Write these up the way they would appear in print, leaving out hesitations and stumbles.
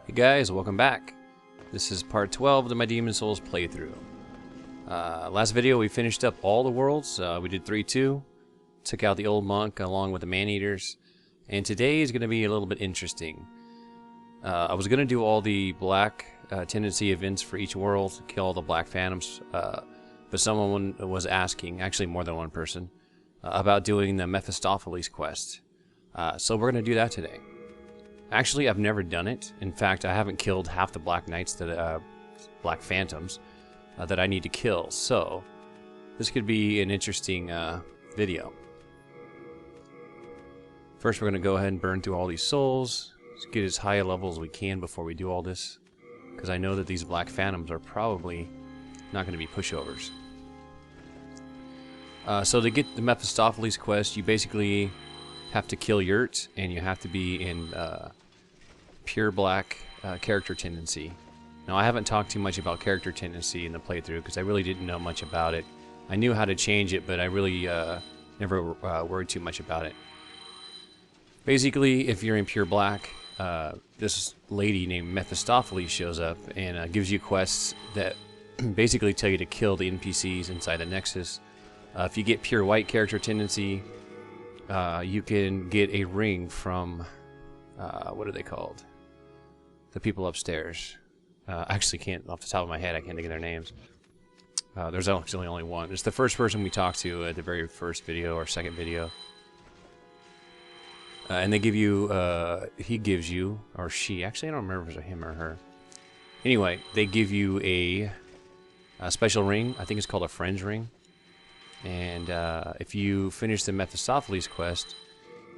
Hey guys, welcome back. This is part 12 of the My Demon Souls playthrough. Last video we finished up all the worlds. We did 3-2, took out the old monk along with the man-eaters, and today is going to be a little bit interesting. I was going to do all the black tendency events for each world, kill all the black phantoms, but someone was asking, actually more than one person, about doing the Mephistophiles quest. So we're going to do that today. Actually, I've never done it. In fact, I haven't killed half the Black Knights, that Black Phantoms, that I need to kill. So, this could be an interesting video. First, we're going to go ahead and burn through all these souls. Let's get as high a level as we can before we do all this. Because I know that these Black Phantoms are probably not going to be pushovers. So to get the Mephistophiles quest, you basically have to kill Yurt, and you have to be in pure black character tendency. Now, I haven't talked too much about character tendency in the playthrough because I really didn't know much about it. I knew how to change it, but I really never worried too much about it. Basically, if you're in pure black, this lady named Mephistophiles shows up and gives you quests that basically tell you to kill the NPCs inside the Nexus. If you get pure white character tendency, you can get a ring from, what are they called? The people upstairs. I actually can't, off the top of my head, I can't think of their names. There's actually only one. It's the first person we talked to at the very first video or second video. And they give you, he gives you, or she, actually I don't remember if it was a him or her. Anyway, they give you a special ring. I think it's called a friend's ring. And if you finish the Mephistophiles quest,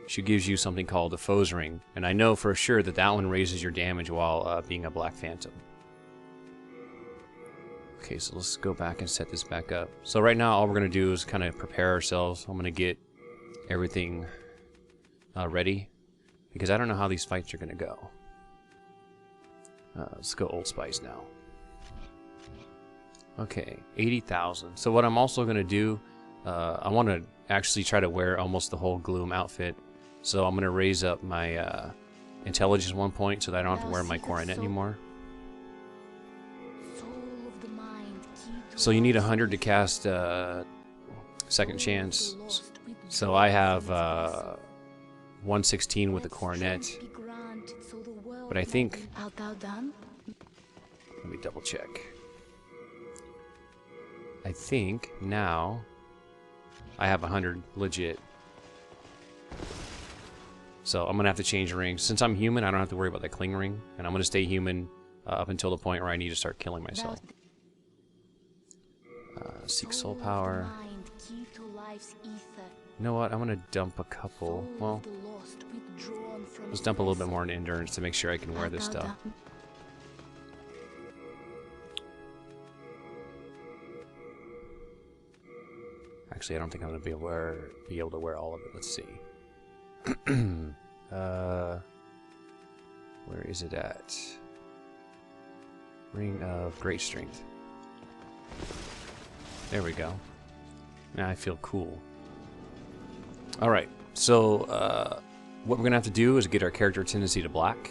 she gives you something called the foe's ring. And I know for sure that that one raises your damage while being a Black Phantom. Okay, so let's go back and set this back up. So right now all we're going to do is kind of prepare ourselves. I'm going to get everything ready, because I don't know how these fights are going to go. Let's go Old Spice now. Okay, 80,000. So what I'm also going to do, I want to actually try to wear almost the whole Gloom outfit. So I'm going to raise up my intelligence 1 point so that I don't have to wear my coronet anymore. So you need 100 to cast Second Chance. So I have 116 with the coronet. But I think... Let me double check. I think now I have 100 legit. So I'm going to have to change rings. Since I'm human, I don't have to worry about the cling ring. And I'm going to stay human up until the point where I need to start killing myself. Seek soul power. You know what? I'm going to dump a couple. Well, let's dump a little bit more in endurance to make sure I can wear this stuff. Actually, I don't think I'm going to be able to wear all of it. Let's see. Where is it at? Ring of Great Strength. There we go. Now I feel cool. Alright, so what we're going to have to do is get our character tendency to black.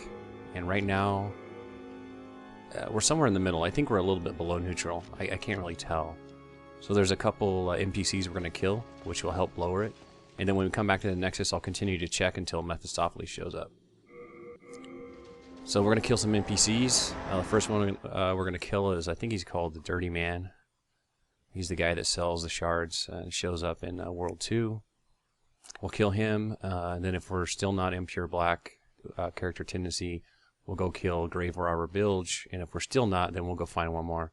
And right now, we're somewhere in the middle. I think we're a little bit below neutral. I can't really tell. So there's a couple NPCs we're going to kill, which will help lower it. And then when we come back to the Nexus, I'll continue to check until Mephistophiles shows up. So we're going to kill some NPCs. The first one we're going to kill is, I think he's called the Dirty Man. He's the guy that sells the shards and shows up in World 2. We'll kill him, and then if we're still not in pure black character tendency, we'll go kill Grave Robber Bilge. And if we're still not, then we'll go find one more.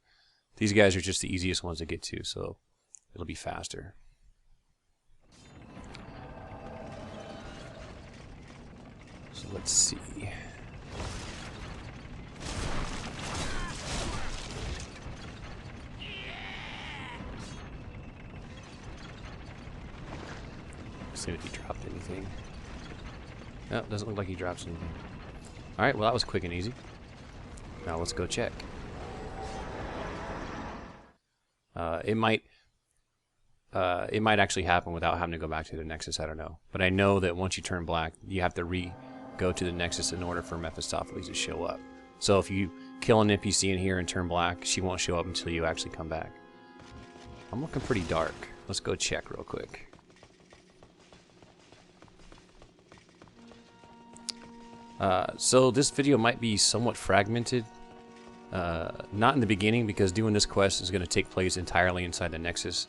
These guys are just the easiest ones to get to, so it'll be faster. So let's see. See if he dropped anything. No, doesn't look like he drops anything. Alright, well that was quick and easy. Now let's go check. It might actually happen without having to go back to the Nexus, I don't know. But I know that once you turn black, you have to go to the Nexus in order for Mephistophiles to show up. So if you kill an NPC in here and turn black, she won't show up until you actually come back. I'm looking pretty dark. Let's go check real quick. So this video might be somewhat fragmented. Not in the beginning, because doing this quest is going to take place entirely inside the Nexus.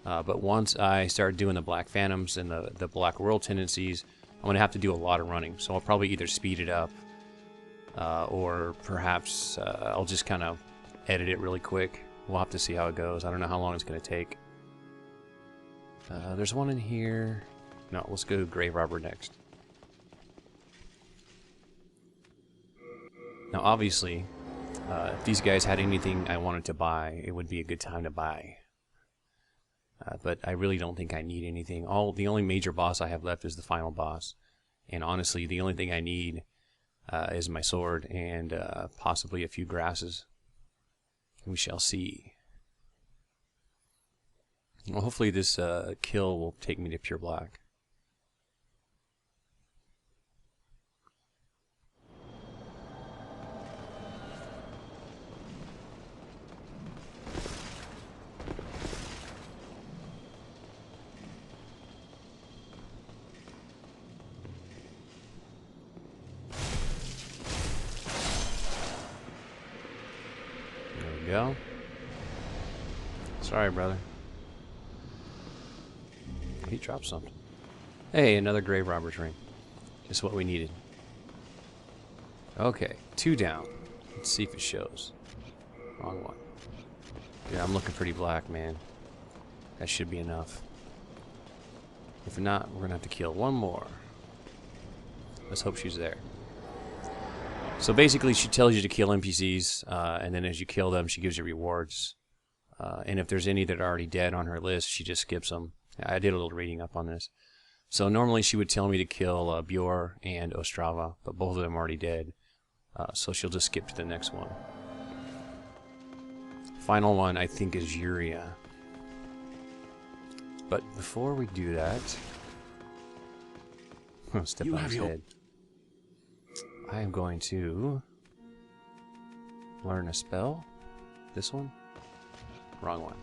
But once I start doing the Black Phantoms and the Black World tendencies, I'm going to have to do a lot of running. So I'll probably either speed it up, or perhaps I'll just kind of edit it really quick. We'll have to see how it goes. I don't know how long it's going to take. There's one in here. No, let's go Grave Robber next. Now, obviously, if these guys had anything I wanted to buy, it would be a good time to buy. But I really don't think I need anything. The only major boss I have left is the final boss. And honestly, the only thing I need is my sword and possibly a few grasses. We shall see. Well, hopefully this kill will take me to pure black. Go. Sorry, brother. He dropped something. Hey, another Grave Robber's ring. Just what we needed. Okay, 2 down. Let's see if it shows. Wrong one. Yeah, I'm looking pretty black, man. That should be enough. If not, we're gonna have to kill one more. Let's hope she's there. So basically, she tells you to kill NPCs, and then as you kill them, she gives you rewards. And if there's any that are already dead on her list, she just skips them. I did a little reading up on this. So normally she would tell me to kill Bjor and Ostrava, but both of them are already dead. So she'll just skip to the next one. Final one, I think, is Yuria. But before we do that... step on his head. I am going to learn a spell. This one? Wrong one.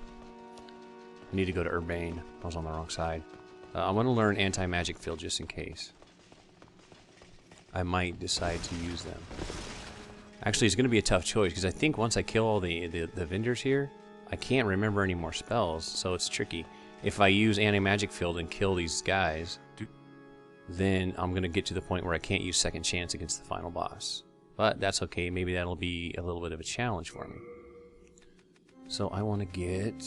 I need to go to Urbane. I was on the wrong side. I'm going to learn Anti-Magic Field just in case. I might decide to use them. Actually, it's going to be a tough choice, because I think once I kill all the vendors here, I can't remember any more spells, so it's tricky. If I use Anti-Magic Field and kill these guys... then I'm going to get to the point where I can't use second chance against the final boss. But that's okay, maybe that'll be a little bit of a challenge for me. So I want to get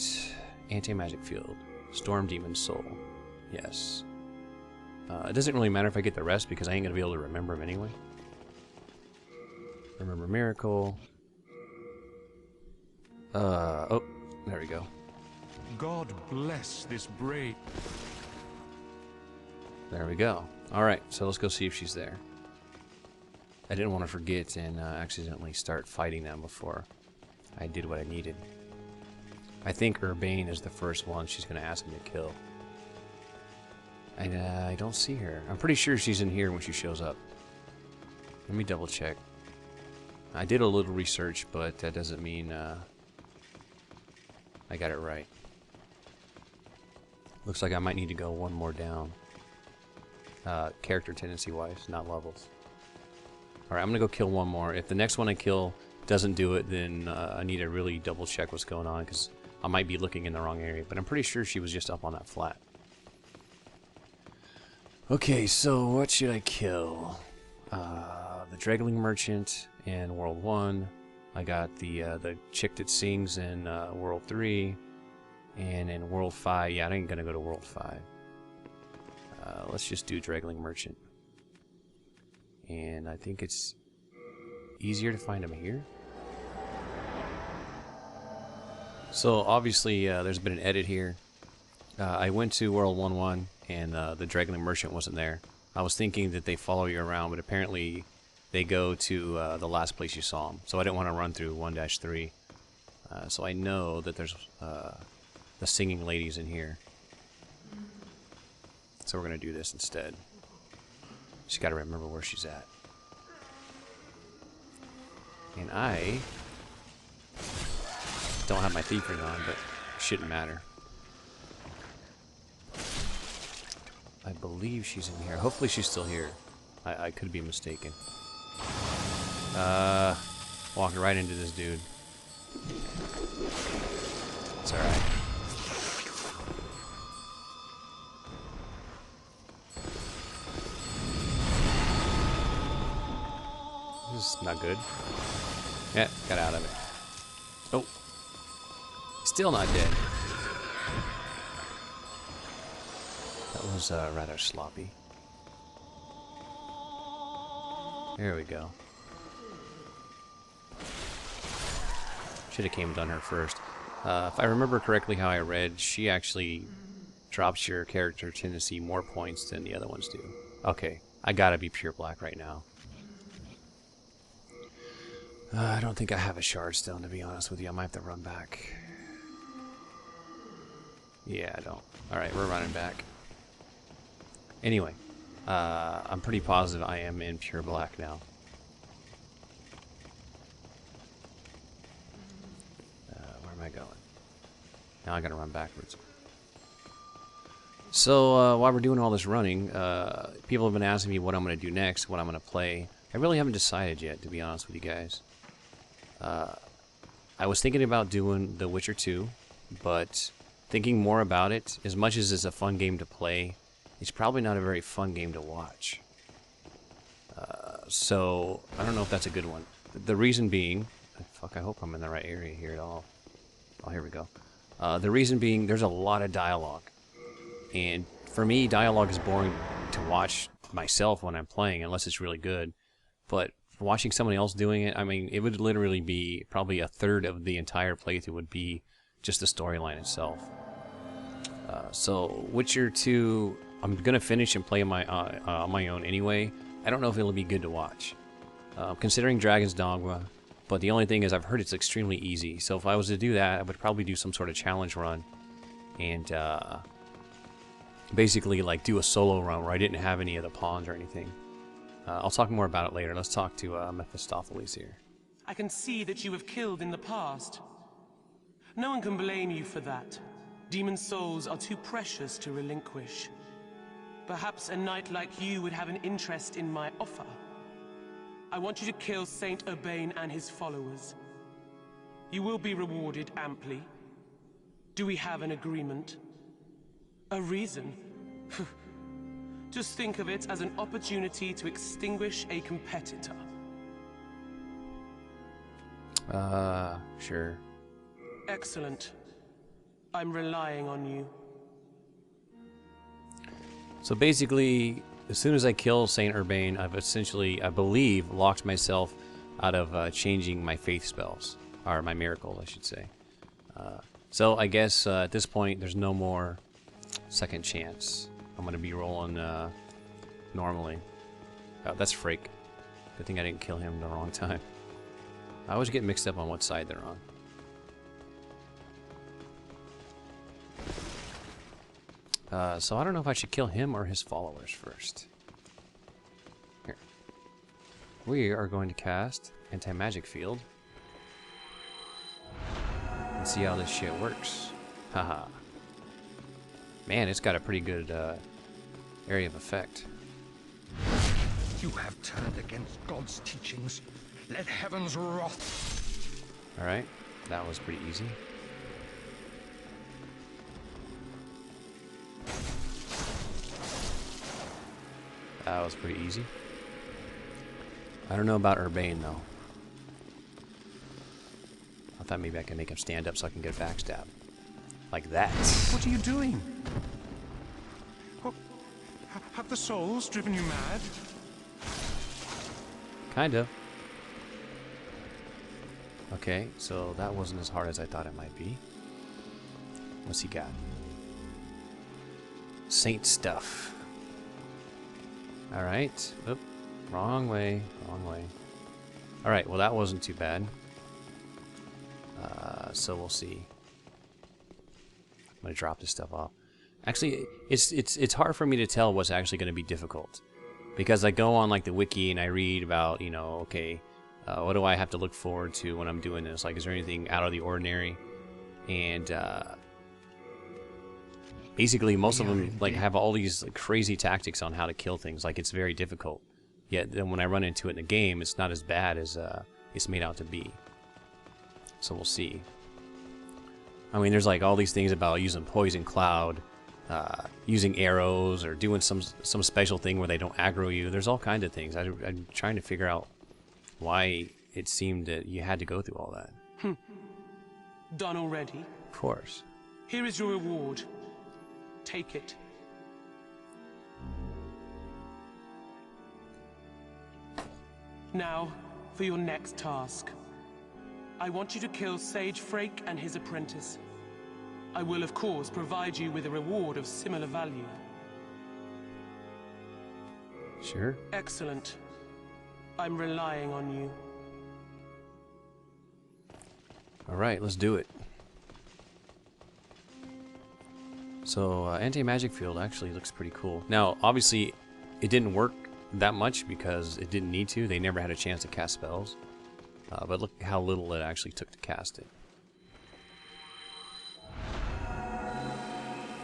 Anti-Magic Field, Storm Demon Soul, yes. It doesn't really matter if I get the rest because I ain't going to be able to remember them anyway. Remember Miracle. Oh, there we go. God bless this brave... There we go. Alright, so let's go see if she's there. I didn't want to forget and accidentally start fighting them before I did what I needed. I think Urbane is the first one she's going to ask me to kill. And I don't see her. I'm pretty sure she's in here when she shows up. Let me double check. I did a little research, but that doesn't mean I got it right. Looks like I might need to go one more down. Character tendency wise, not levels. Alright, I'm gonna go kill one more. If the next one I kill doesn't do it, then I need to really double check what's going on, because I might be looking in the wrong area, but I'm pretty sure she was just up on that flat. Okay, so what should I kill? The Dregling Merchant in World 1. I got the chick that sings in World 3. And in World 5, yeah, I ain't gonna go to World 5. Let's just do Dregling Merchant. And I think it's easier to find him here. So obviously there's been an edit here. I went to World 1-1 and the Dregling Merchant wasn't there. I was thinking that they follow you around, but apparently they go to the last place you saw them. So I didn't want to run through 1-3. So I know that there's the singing ladies in here. So we're going to do this instead. Just got to remember where she's at. And I don't have my thief ring on, but it shouldn't matter. I believe she's in here. Hopefully she's still here. I could be mistaken. Walking right into this dude. It's alright. This is not good. Yeah, got out of it. Oh. Still not dead. That was rather sloppy. There we go. Should have came and done her first. If I remember correctly how I read, she actually drops your character tendency more points than the other ones do. Okay, I gotta be pure black right now. I don't think I have a shard stone, to be honest with you. I might have to run back. Yeah, I don't. Alright, we're running back. Anyway, I'm pretty positive I am in pure black now. Where am I going? Now I gotta run backwards. So, while we're doing all this running, people have been asking me what I'm gonna do next, what I'm gonna play. I really haven't decided yet, to be honest with you guys. I was thinking about doing The Witcher 2, but thinking more about it, as much as it's a fun game to play, it's probably not a very fun game to watch. So, I don't know if that's a good one. The reason being... Fuck, I hope I'm in the right area here at all. Oh, here we go. The reason being, there's a lot of dialogue. And for me, dialogue is boring to watch myself when I'm playing, unless it's really good. But watching somebody else doing it, I mean, it would literally be probably a third of the entire playthrough would be just the storyline itself. So, Witcher 2, I'm going to finish and play on my own anyway. I don't know if it'll be good to watch. Considering Dragon's Dogma, but the only thing is I've heard it's extremely easy. So if I was to do that, I would probably do some sort of challenge run. And basically like do a solo run where I didn't have any of the pawns or anything. I'll talk more about it later. Let's talk to Mephistophiles here. I can see that you have killed in the past. No one can blame you for that. Demon souls are too precious to relinquish. Perhaps a knight like you would have an interest in my offer. I want you to kill Saint Urbain and his followers. You will be rewarded amply. Do we have an agreement? A reason? Just think of it as an opportunity to extinguish a competitor. Sure. Excellent. I'm relying on you. So basically, as soon as I kill Saint Urbain, I've essentially, I believe, locked myself out of changing my faith spells. Or my miracles, I should say. So I guess at this point, there's no more second chance. I'm going to be rolling normally. Oh, that's Frake. Good thing I didn't kill him the wrong time. I always get mixed up on what side they're on. So I don't know if I should kill him or his followers first. Here. We are going to cast Anti-Magic Field. And see how this shit works. Haha. Man, it's got a pretty good area of effect. You have turned against God's teachings. Let heaven's wrath. Alright, that was pretty easy. That was pretty easy. I don't know about Urbain, though. I thought maybe I could make him stand up so I can get a backstab. Like that. What are you doing? What, have the souls driven you mad? Kind of. Okay, so that wasn't as hard as I thought it might be. What's he got? Saint stuff. Alright. Oop. Wrong way. Wrong way. Alright, well that wasn't too bad. So we'll see. I'm going to drop this stuff off. Actually, it's hard for me to tell what's actually going to be difficult. Because I go on like the wiki and I read about, you know, okay, What do I have to look forward to when I'm doing this? Like, is there anything out of the ordinary? And basically, most of them like have all these like, crazy tactics on how to kill things. Like, it's very difficult. Yet then when I run into it in the game, it's not as bad as it's made out to be. So we'll see. I mean, there's like all these things about using poison cloud, using arrows, or doing some special thing where they don't aggro you. There's all kinds of things. I'm trying to figure out why it seemed that you had to go through all that. Done already? Of course. Here is your reward. Take it. Now, for your next task. I want you to kill Sage Frake and his apprentice. I will, of course, provide you with a reward of similar value. Sure. Excellent. I'm relying on you. Alright, let's do it. So, anti-magic field actually looks pretty cool. Now, obviously, it didn't work that much because it didn't need to. They never had a chance to cast spells. But look how little it actually took to cast it.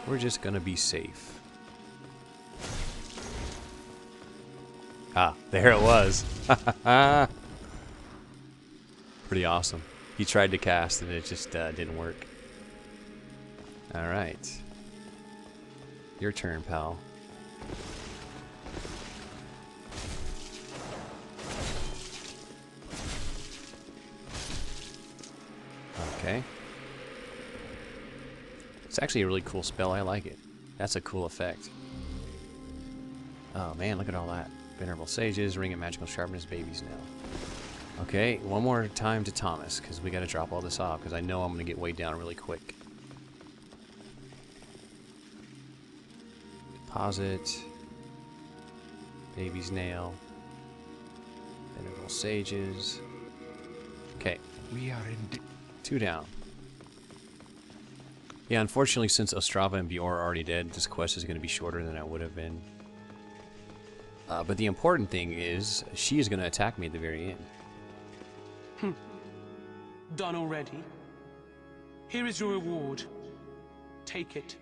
We're just gonna be safe. Ah, there it was. Pretty awesome. He tried to cast and it just didn't work. Alright. Your turn, pal. Okay. It's actually a really cool spell. I like it. That's a cool effect. Oh man, look at all that. Venerable Sages, Ring of Magical Sharpness, Baby's Nail. Okay, one more time to Thomas, because we got to drop all this off, because I know I'm going to get weighed down really quick. Deposit. Baby's Nail. Venerable Sages. Okay. We are in. 2 down. Yeah, unfortunately, since Ostrava and Bjorn are already dead, this quest is going to be shorter than it would have been. But the important thing is, she is going to attack me at the very end. Done already? Here is your reward. Take it.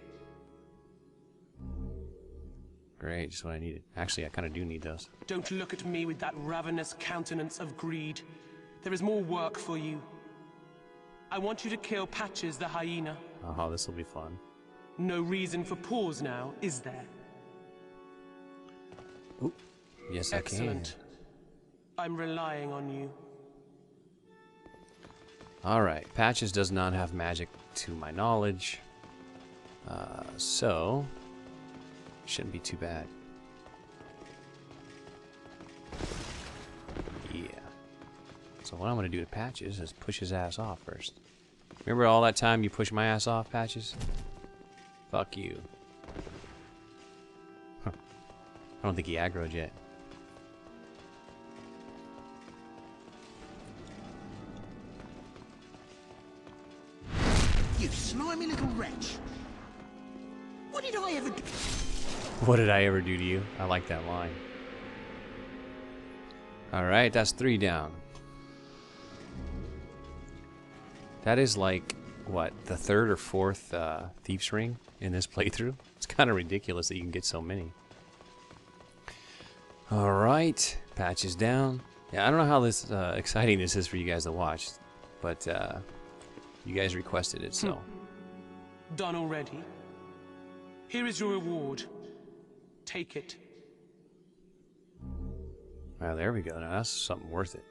Great, just what I needed. Actually, I kind of do need those. Don't look at me with that ravenous countenance of greed. There is more work for you. I want you to kill Patches the hyena. Oh, this will be fun. No reason for pause now, is there? Ooh, yes, Excellent. I'm relying on you. Alright, Patches does not have magic to my knowledge. So, shouldn't be too bad. Yeah. So what I'm going to do to Patches is push his ass off first. Remember all that time you pushed my ass off, Patches? Fuck you. Huh. I don't think he aggroed yet. You slimy little wretch. What did I ever do? What did I ever do to you? I like that line. Alright, that's 3 down. That is like, what, the 3rd or 4th Thief's Ring in this playthrough? It's kind of ridiculous that you can get so many. Alright, Patches down. Yeah, I don't know how this exciting this is for you guys to watch, but you guys requested it, so. Done already? Here is your reward. Take it. Well, there we go. Now that's something worth it.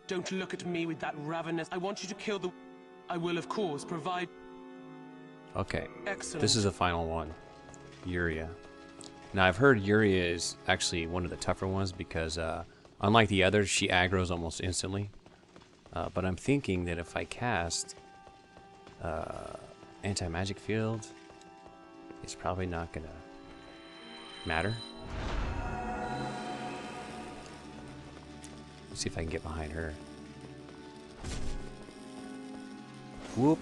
Don't look at me with that ravenous. I want you to kill the. I will, of course, provide. Okay. Excellent. This is the final one. Yuria. Now, I've heard Yuria is actually one of the tougher ones because, unlike the others, she aggroes almost instantly. But I'm thinking that if I cast anti-magic field, it's probably not gonna matter. Let's see if I can get behind her. Whoop.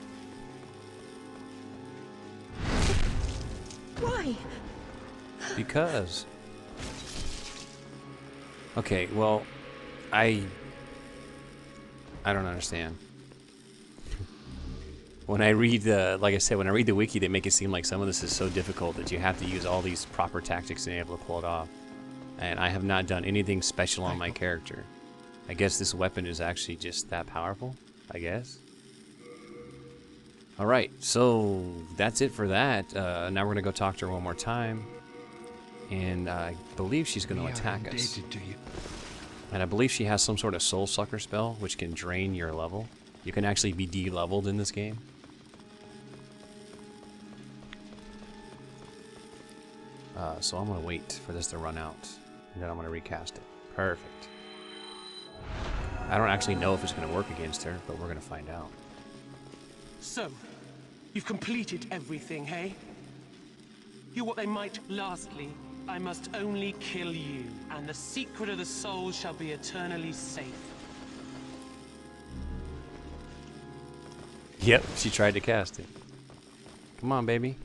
Why? Because. Okay, well, I I don't understand. When I read the, like I said, when I read the wiki, they make it seem like some of this is so difficult that you have to use all these proper tactics to be able to pull it off. And I have not done anything special on my character. I guess this weapon is actually just that powerful, I guess. Alright, so that's it for that. Now we're going to go talk to her one more time. And I believe she's going to attack us. And I believe she has some sort of soul sucker spell, which can drain your level. You can actually be de-leveled in this game. So I'm going to wait for this to run out, and then I'm going to recast it. Perfect. I don't actually know if it's going to work against her, but we're going to find out. So, you've completed everything, hey? You're what they might. Lastly, I must only kill you, and the secret of the soul shall be eternally safe. Yep, she tried to cast it. Come on, baby.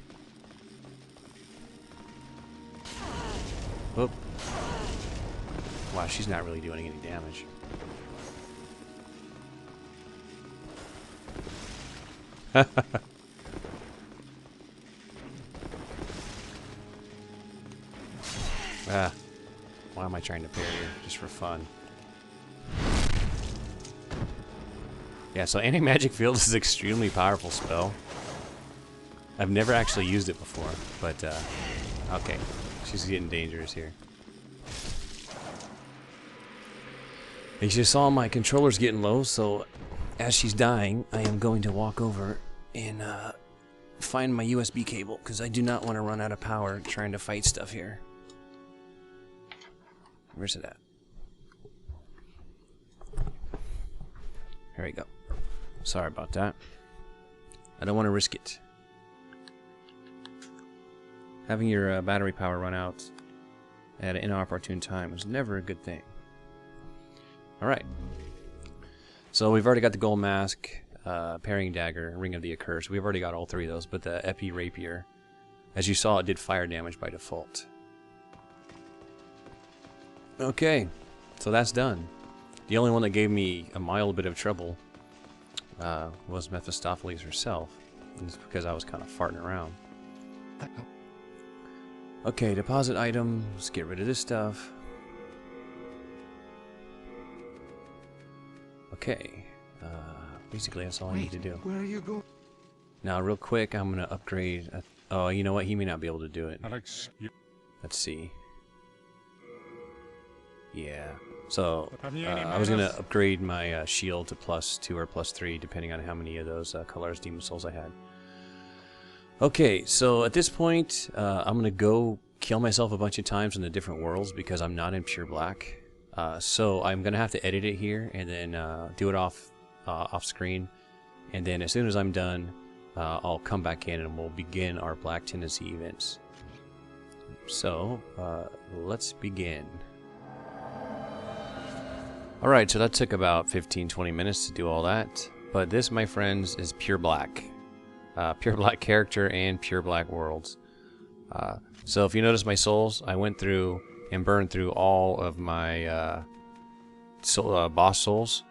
Whoop. Wow, she's not really doing any damage. Why am I trying to parry her? Just for fun. Yeah, so anti-magic field is an extremely powerful spell. I've never actually used it before, but okay. She's getting dangerous here. As you saw, my controller's getting low, so as she's dying, I am going to walk over and find my USB cable, because I do not want to run out of power trying to fight stuff here. Where's it at? Here we go. Sorry about that. I don't want to risk it. Having your battery power run out at an inopportune time is never a good thing. Alright. So we've already got the gold mask, parrying dagger, ring of the accursed. We've already got all three of those, but the epi rapier, as you saw, it did fire damage by default. Okay, so that's done. The only one that gave me a mild bit of trouble was Mephistophiles herself. And it's because I was kind of farting around. Okay, deposit item. Let's get rid of this stuff. Okay, basically that's all I need to do. Where are you going? Now, real quick, I'm gonna upgrade. Oh, you know what? He may not be able to do it. Alex, Let's see. Yeah. So I was gonna upgrade my shield to +2 or +3, depending on how many of those colors demon souls I had. Okay, so at this point, I'm gonna go kill myself a bunch of times in the different worlds because I'm not in pure black. So I'm gonna have to edit it here and then do it off screen, and then as soon as I'm done, I'll come back in and we'll begin our Black Tendency events. So let's begin. Alright, so that took about 15-20 minutes to do all that, but this, my friends, is pure black. Pure black character and pure black worlds. So if you notice my souls, I went through and burned through all of my boss souls.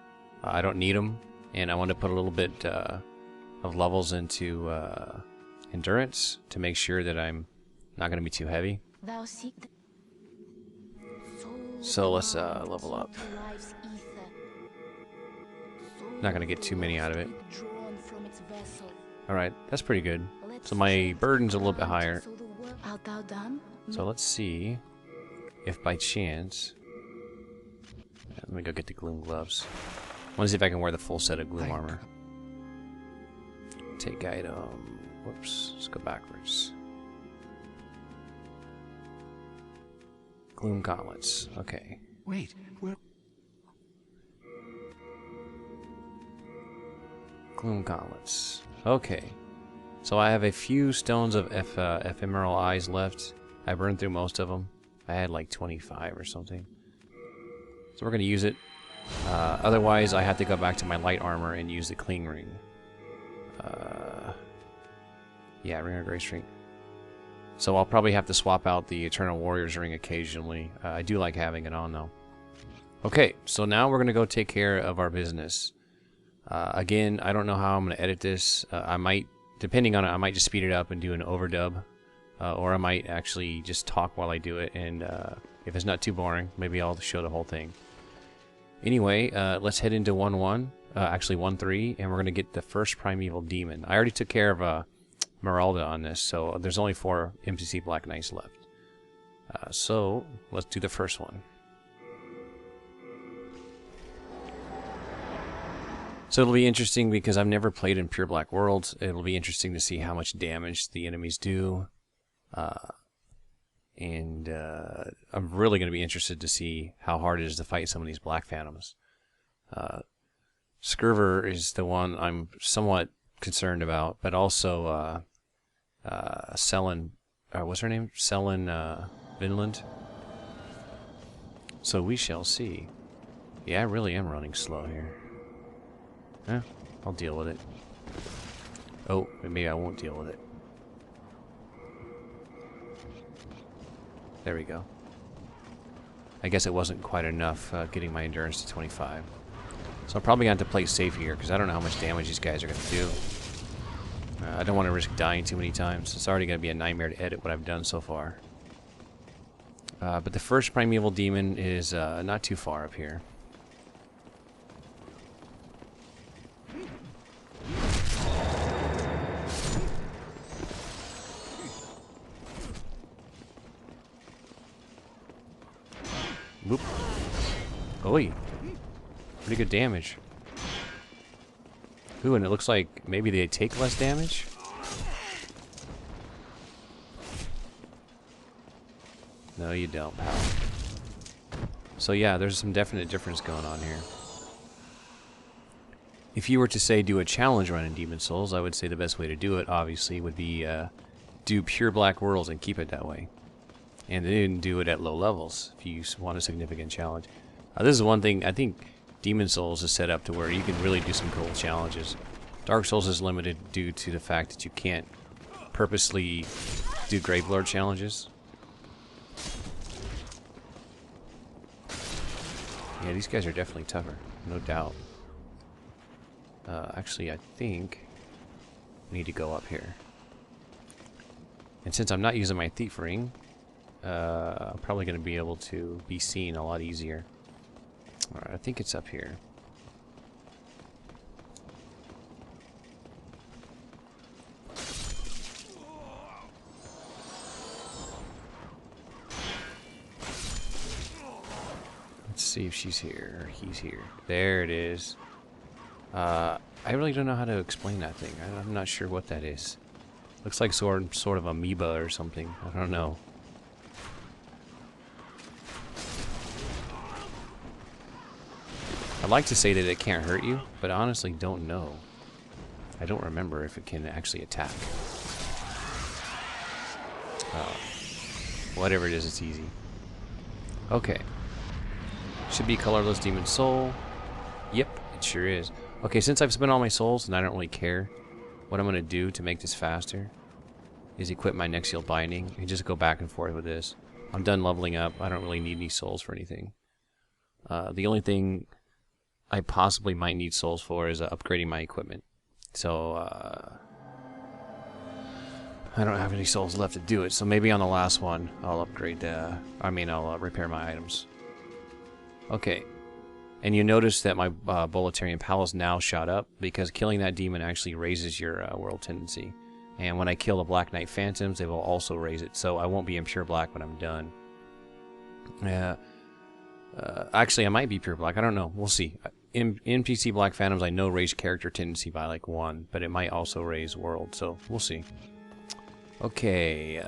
I don't need them, and I want to put a little bit of levels into endurance to make sure that I'm not going to be too heavy. So let's level up. Not going to get too many out of it. Alright, that's pretty good. So my burden's a little bit higher. So let's see if by chance... Let me go get the gloom gloves. I want to see if I can wear the full set of gloom armor. Take item... Whoops, let's go backwards. Gloom gauntlets, okay. Wait, where? Gloom gauntlets. Okay. So I have a few stones of ephemeral eyes left. I burned through most of them. I had like 25 or something. So we're going to use it. Otherwise, I have to go back to my light armor and use the cling ring. Yeah, ring of grace ring. So I'll probably have to swap out the Eternal Warrior's ring occasionally. I do like having it on though. Okay, so now we're going to go take care of our business. Again, I don't know how I'm going to edit this. I might, depending on it, I might just speed it up and do an overdub. Or I might actually just talk while I do it, and if it's not too boring, maybe I'll show the whole thing. Anyway, let's head into 1-1, actually 1-3, and we're going to get the first Primeval Demon. I already took care of Meralda on this, so there's only 4 MCC Black Knights left. So, let's do the first one. So it'll be interesting because I've never played in Pure Black Worlds. It'll be interesting to see how much damage the enemies do. I'm really going to be interested to see how hard it is to fight some of these Black Phantoms. Skurver is the one I'm somewhat concerned about, but also Selen, what's her name? Selen Vinland. So we shall see. Yeah, I really am running slow here. I'll deal with it. Oh, maybe I won't deal with it. There we go. I guess it wasn't quite enough getting my endurance to 25. So I'm probably going to have to play safe here because I don't know how much damage these guys are going to do. I don't want to risk dying too many times. It's already going to be a nightmare to edit what I've done so far. But the first Primeval Demon is not too far up here. Whoop. Oi. Pretty good damage. Ooh, and it looks like maybe they take less damage? No, you don't, pal. So yeah, there's some definite difference going on here. If you were to say do a challenge run in Demon Souls, I would say the best way to do it, obviously, would be do Pure Black Worlds and keep it that way. And then do it at low levels if you want a significant challenge. This is one thing, I think Demon Souls is set up to where you can really do some cool challenges. Dark Souls is limited due to the fact that you can't purposely do Gravelord challenges. Yeah, these guys are definitely tougher, no doubt. Actually, I think I need to go up here. And since I'm not using my Thief Ring, I'm probably going to be able to be seen a lot easier. Alright, I think it's up here. Let's see if she's here or he's here. There it is. I really don't know how to explain that thing. I'm not sure what that is. Looks like sort of amoeba or something. I don't know. I'd like to say that it can't hurt you, but I honestly don't know. I don't remember if it can actually attack. Whatever it is, it's easy. Okay. Should be colorless demon soul. Yep, it sure is. Okay, since I've spent all my souls and I don't really care, what I'm going to do to make this faster is equip my Nexial Binding and just go back and forth with this. I'm done leveling up. I don't really need any souls for anything. The only thing I possibly might need souls for is upgrading my equipment. So, I don't have any souls left to do it, so maybe on the last one I'll upgrade, I'll repair my items. Okay. And you notice that my Boletarian Pal is now shot up because killing that demon actually raises your world tendency. And when I kill the Black Knight Phantoms, they will also raise it, so I won't be in pure black when I'm done. Actually, I might be pure black. I don't know. We'll see. In NPC Black Phantoms, I know raise character tendency by like 1, but it might also raise world, so we'll see. Okay,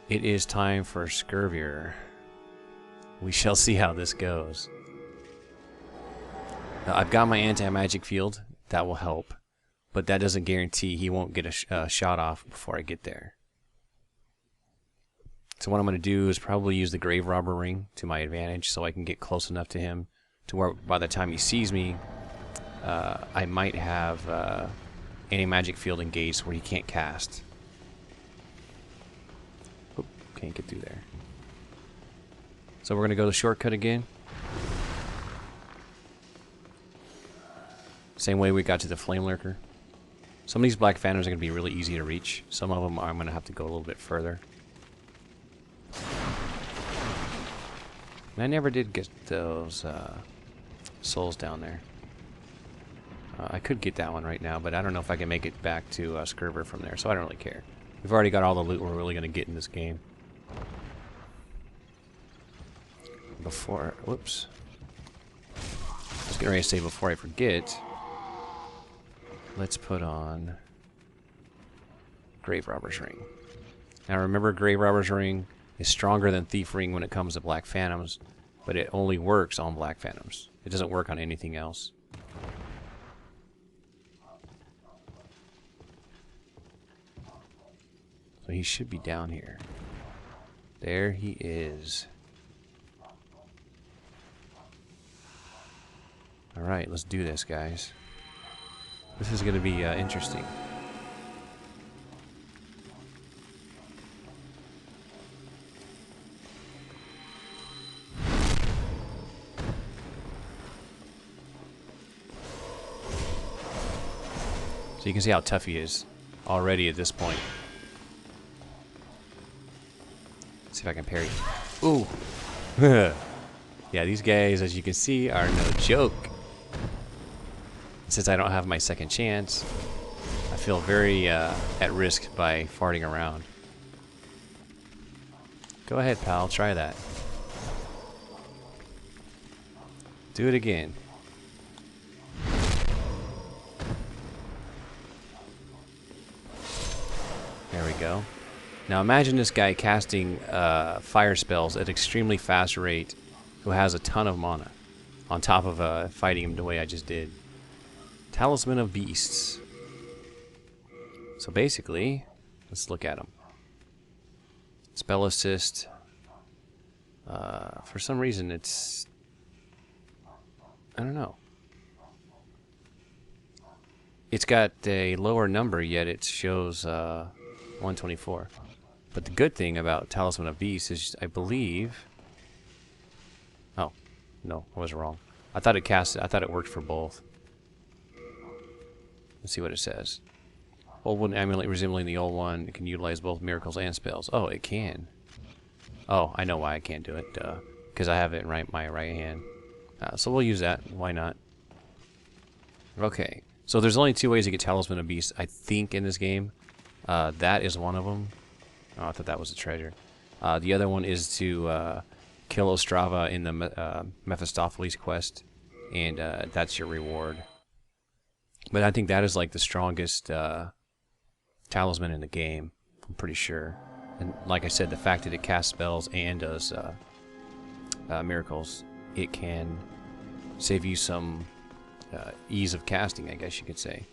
it is time for Skurver. We shall see how this goes. I've got my anti-magic field. That will help, but that doesn't guarantee he won't get a shot off before I get there. So what I'm going to do is probably use the Grave Robber Ring to my advantage so I can get close enough to him to where by the time he sees me, I might have anti-magic field engaged where he can't cast. Oop, can't get through there. So we're going to go the shortcut again. Same way we got to the Flame Lurker. Some of these Black Phantoms are going to be really easy to reach. Some of them I'm going to have to go a little bit further. And I never did get those souls down there. I could get that one right now, but I don't know if I can make it back to Skurver from there, so I don't really care. We've already got all the loot we're really going to get in this game. Before... Whoops. I was getting ready to say before I forget... Let's put on Grave Robber's Ring. Now remember, Grave Robber's Ring is stronger than Thief Ring when it comes to Black Phantoms, but it only works on Black Phantoms. It doesn't work on anything else. So he should be down here. There he is. Alright, let's do this, guys. This is going to be interesting. So you can see how tough he is already at this point. Let's see if I can parry. Ooh! Yeah, these guys, as you can see, are no joke. Since I don't have my second chance, I feel very at risk by farting around. Go ahead, pal, try that. Do it again. There we go. Now imagine this guy casting fire spells at extremely fast rate, who has a ton of mana, on top of fighting him the way I just did. Talisman of Beasts. So basically, let's look at them. Spell assist. For some reason, it's... I don't know. It's got a lower number, yet it shows 124. But the good thing about Talisman of Beasts is, I believe... Oh, no, I was wrong. I thought it worked for both. Let's see what it says. Old one amulet resembling the old one. It can utilize both miracles and spells. Oh, it can. Oh, I know why I can't do it. Because I have it in my right hand. So we'll use that. Why not? Okay. So there's only 2 ways to get Talisman of Beasts, I think, in this game. That is one of them. Oh, I thought that was a treasure. The other one is to kill Ostrava in the Mephistophiles quest. And that's your reward. But I think that is like the strongest talisman in the game. I'm pretty sure. And like I said, the fact that it casts spells and does miracles, it can save you some ease of casting, I guess you could say.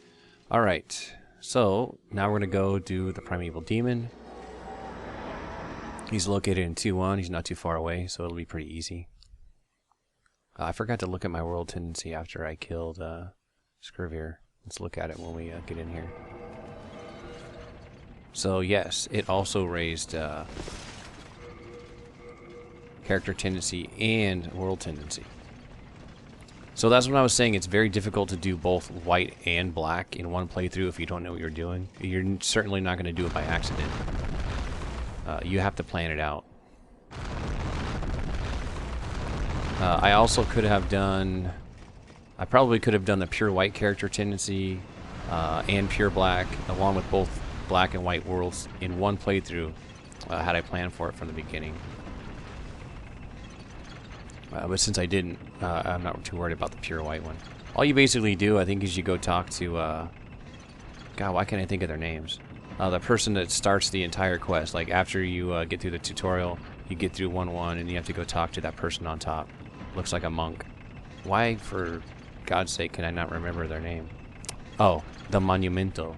Alright, so now we're going to go do the Primeval Demon. He's located in 2-1. He's not too far away, so it'll be pretty easy. I forgot to look at my world tendency after I killed Skurver. Let's look at it when we get in here. So yes, it also raised character tendency and world tendency. So that's what I was saying. It's very difficult to do both white and black in one playthrough if you don't know what you're doing. You're certainly not going to do it by accident. You have to plan it out. I also could have done... I probably could have done the pure white character tendency and pure black, along with both black and white worlds in one playthrough, had I planned for it from the beginning. But since I didn't, I'm not too worried about the pure white one. All you basically do, I think, is you go talk to... God, why can't I think of their names? The person that starts the entire quest. Like, after you get through the tutorial, you get through 1-1, and you have to go talk to that person on top. Looks like a monk. Why, for God's sake, can I not remember their name? Oh, the Monumento.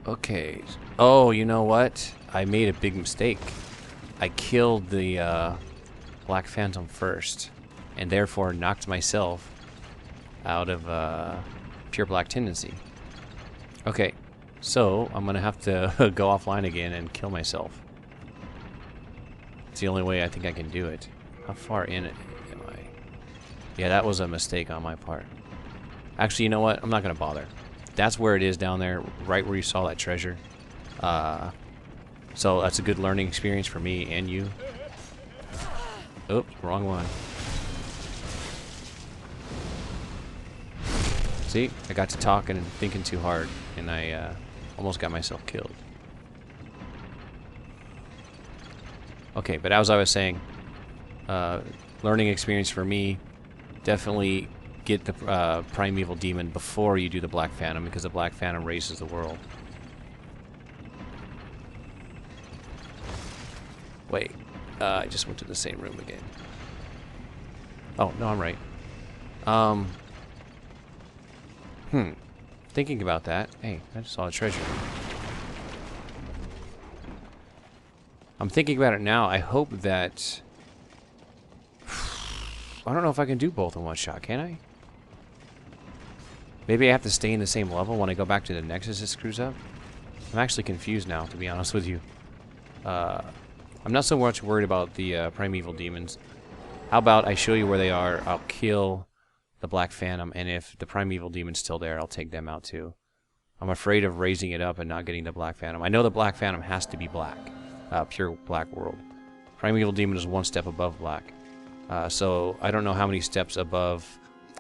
Okay. Oh, you know what? I made a big mistake. I killed the Black Phantom first, and therefore knocked myself out of pure black tendency. Okay, so I'm gonna have to go offline again and kill myself. It's the only way I think I can do it. How far in it am I? Yeah, that was a mistake on my part. Actually, you know what? I'm not going to bother. That's where it is down there, right where you saw that treasure. So that's a good learning experience for me and you. Oops, wrong one. See? I got to talking and thinking too hard, and I almost got myself killed. Okay, but as I was saying, learning experience for me, definitely get the Primeval Demon before you do the Black Phantom, because the Black Phantom raises the world. Wait, I just went to the same room again. Oh, no, I'm right. Thinking about that. Hey, I just saw a treasure. I'm thinking about it now. I hope that... I don't know if I can do both in one shot, can I? Maybe I have to stay in the same level when I go back to the Nexus it screws up? I'm actually confused now, to be honest with you. I'm not so much worried about the Primeval Demons. How about I show you where they are, I'll kill the Black Phantom, and if the Primeval Demon's still there, I'll take them out too. I'm afraid of raising it up and not getting the Black Phantom. I know the Black Phantom has to be black. Pure black world. Primeval Demon is one step above black. So I don't know how many steps above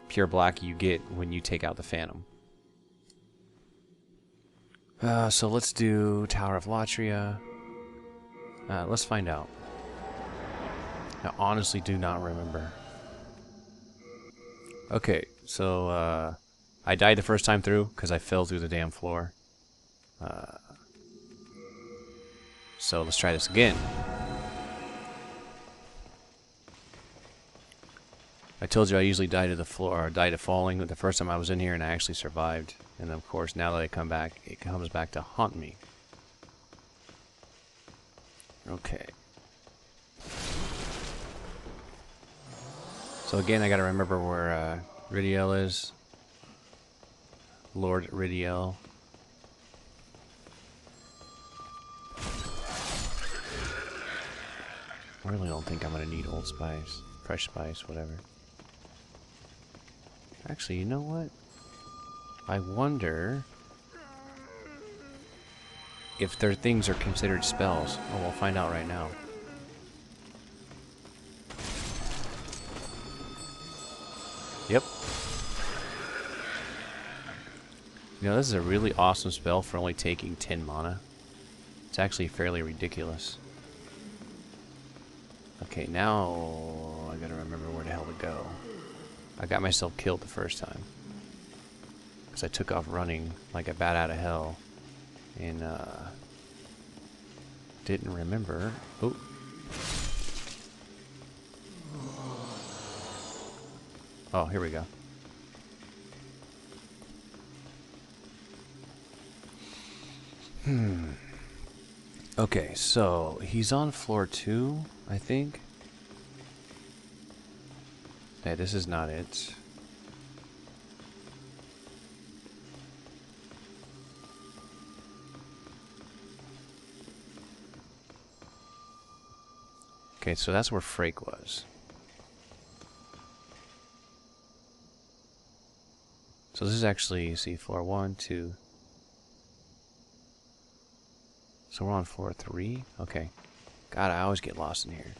pure black you get when you take out the Phantom. So let's do Tower of Latria. Let's find out. I honestly do not remember. Okay, so I died the first time through because I fell through the damn floor. So let's try this again. I told you I usually die to the floor, or die to falling. The first time I was in here, and I actually survived. And of course, now that I come back, it comes back to haunt me. Okay. So again, I gotta remember where Ridiel is. Lord Ridiel. I really don't think I'm gonna need Old Spice, Fresh Spice, whatever. Actually, you know what? I wonder if their things are considered spells. Oh, we'll find out right now. Yep. You know, this is a really awesome spell for only taking 10 mana. It's actually fairly ridiculous. Okay, now I gotta remember where the hell to go. I got myself killed the first time. Because I took off running like a bat out of hell. And, didn't remember. Oh. Oh, here we go. Okay, so he's on floor 2, I think. Okay, this is not it. Okay, so that's where Frake was. So this is actually, see, floor 1, 2. So we're on floor 3? Okay. God, I always get lost in here.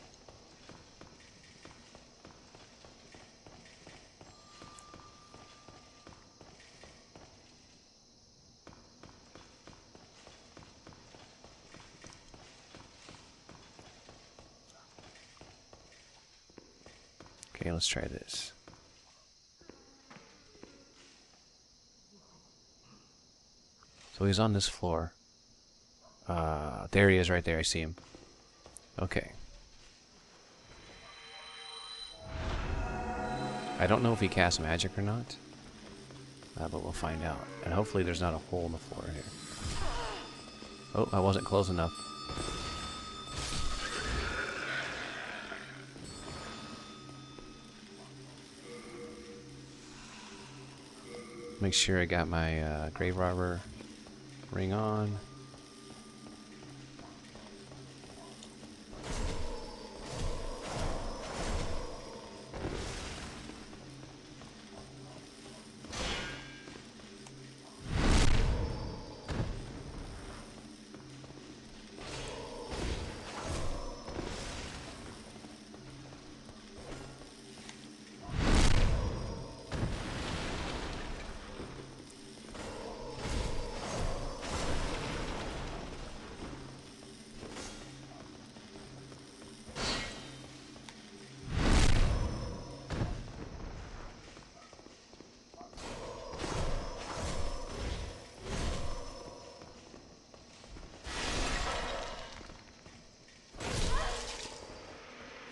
Okay, let's try this. So he's on this floor. There he is right there, I see him. Okay. I don't know if he casts magic or not. But we'll find out. And hopefully there's not a hole in the floor here. Oh, I wasn't close enough. Make sure I got my grave robber ring on.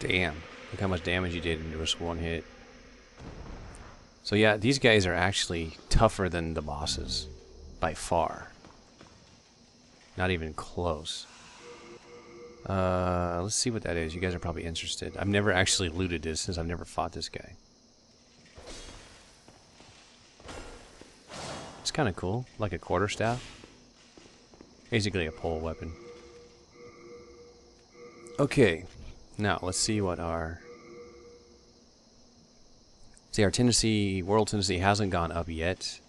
Damn. Look how much damage you did in just one hit. So yeah, these guys are actually tougher than the bosses. By far. Not even close. Let's see what that is. You guys are probably interested. I've never actually looted this since I've never fought this guy. It's kind of cool. Like a quarterstaff. Basically a pole weapon. Okay. Now, let's see what our... See, our tendency, world tendency hasn't gone up yet.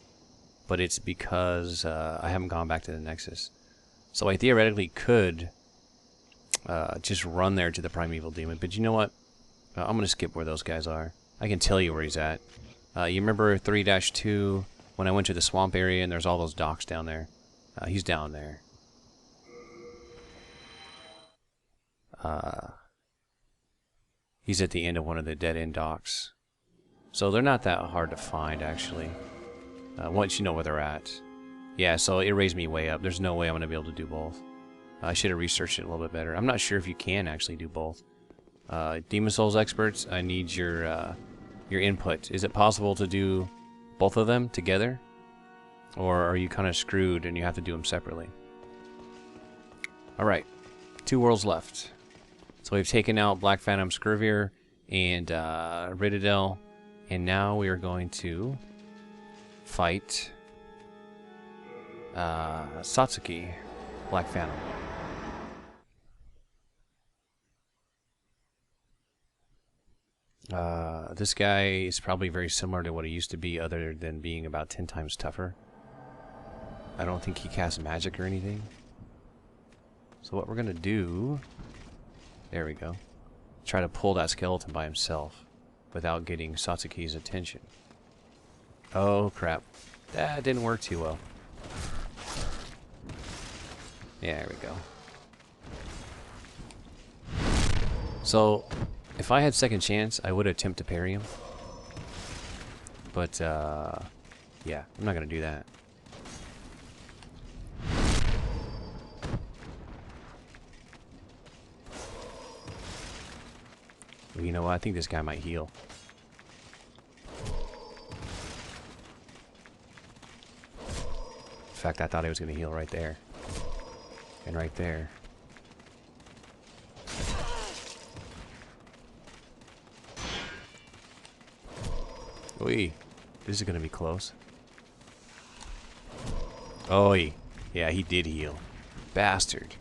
But it's because I haven't gone back to the Nexus. So I theoretically could just run there to the Primeval Demon. But you know what? I'm going to skip where those guys are. I can tell you where he's at. You remember 3-2 when I went to the swamp area and there's all those docks down there? He's down there. He's at the end of one of the dead-end docks. So they're not that hard to find, actually. Once you know where they're at. Yeah, so it raised me way up. There's no way I'm going to be able to do both. I should have researched it a little bit better. I'm not sure if you can actually do both. Demon Souls experts, I need your input. Is it possible to do both of them together? Or are you kind of screwed and you have to do them separately? Alright, 2 worlds left. So we've taken out Black Phantom Scurvier and Rididel. And now we are going to fight Satsuki, Black Phantom. This guy is probably very similar to what he used to be, other than being about 10 times tougher. I don't think he casts magic or anything. So what we're gonna do... There we go. Try to pull that skeleton by himself without getting Satsuki's attention. Oh crap. That didn't work too well. Yeah, there we go. So, if I had second chance, I would attempt to parry him. But, yeah, I'm not gonna do that. Well, you know what? I think this guy might heal. In fact, I thought he was gonna heal right there. And right there. Oi, this is gonna be close. Oi, yeah, he did heal. Bastard.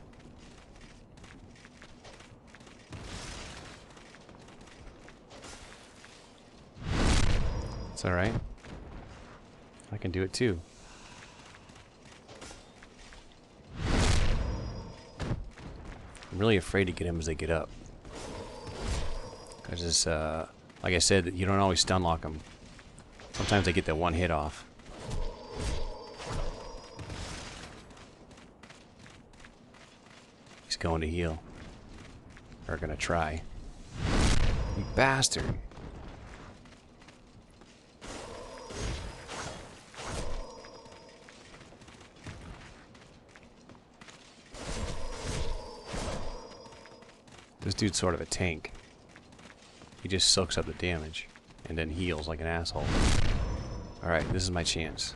It's alright. I can do it too. I'm really afraid to get him as they get up. Because it's, like I said, you don't always stun lock them. Sometimes they get that one hit off. He's going to heal. Or gonna try. You bastard. This dude's sort of a tank. He just soaks up the damage and then heals like an asshole. Alright, this is my chance.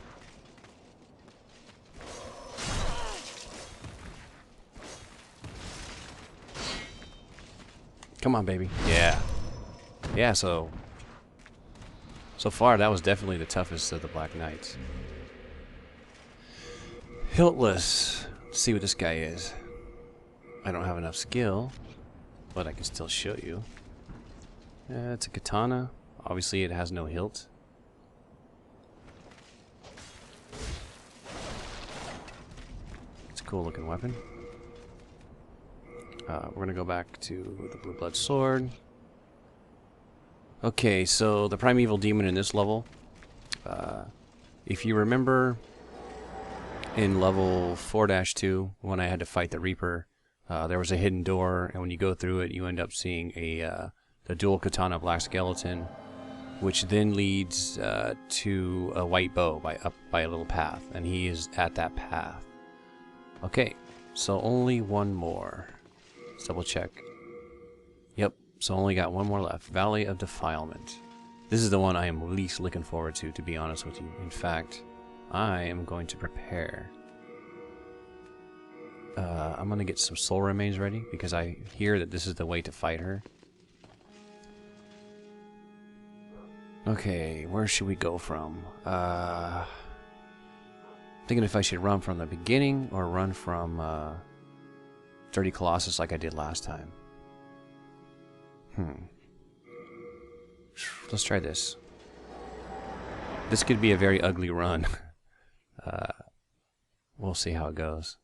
Come on, baby. Yeah. Yeah, so far that was definitely the toughest of the Black Knights. Hiltless. Let's see what this guy is. I don't have enough skill, but I can still show you. It's a katana. Obviously it has no hilt. It's a cool looking weapon. We're gonna go back to the Blue Blood Sword. Okay, so the Primeval Demon in this level, if you remember in level 4-2 when I had to fight the Reaper, there was a hidden door, and when you go through it you end up seeing the dual katana black skeleton, which then leads to a white bow up by a little path, and he is at that path. Okay, so only one more. Let's double check. Yep, So only got one more left. Valley of Defilement. This is the one I am least looking forward to be honest with you. In fact, I am going to prepare. I'm going to get some soul remains ready because I hear that this is the way to fight her. Okay, where should we go from? Thinking if I should run from the beginning or run from Dirty Colossus like I did last time. Let's try this. This could be a very ugly run. We'll see how it goes.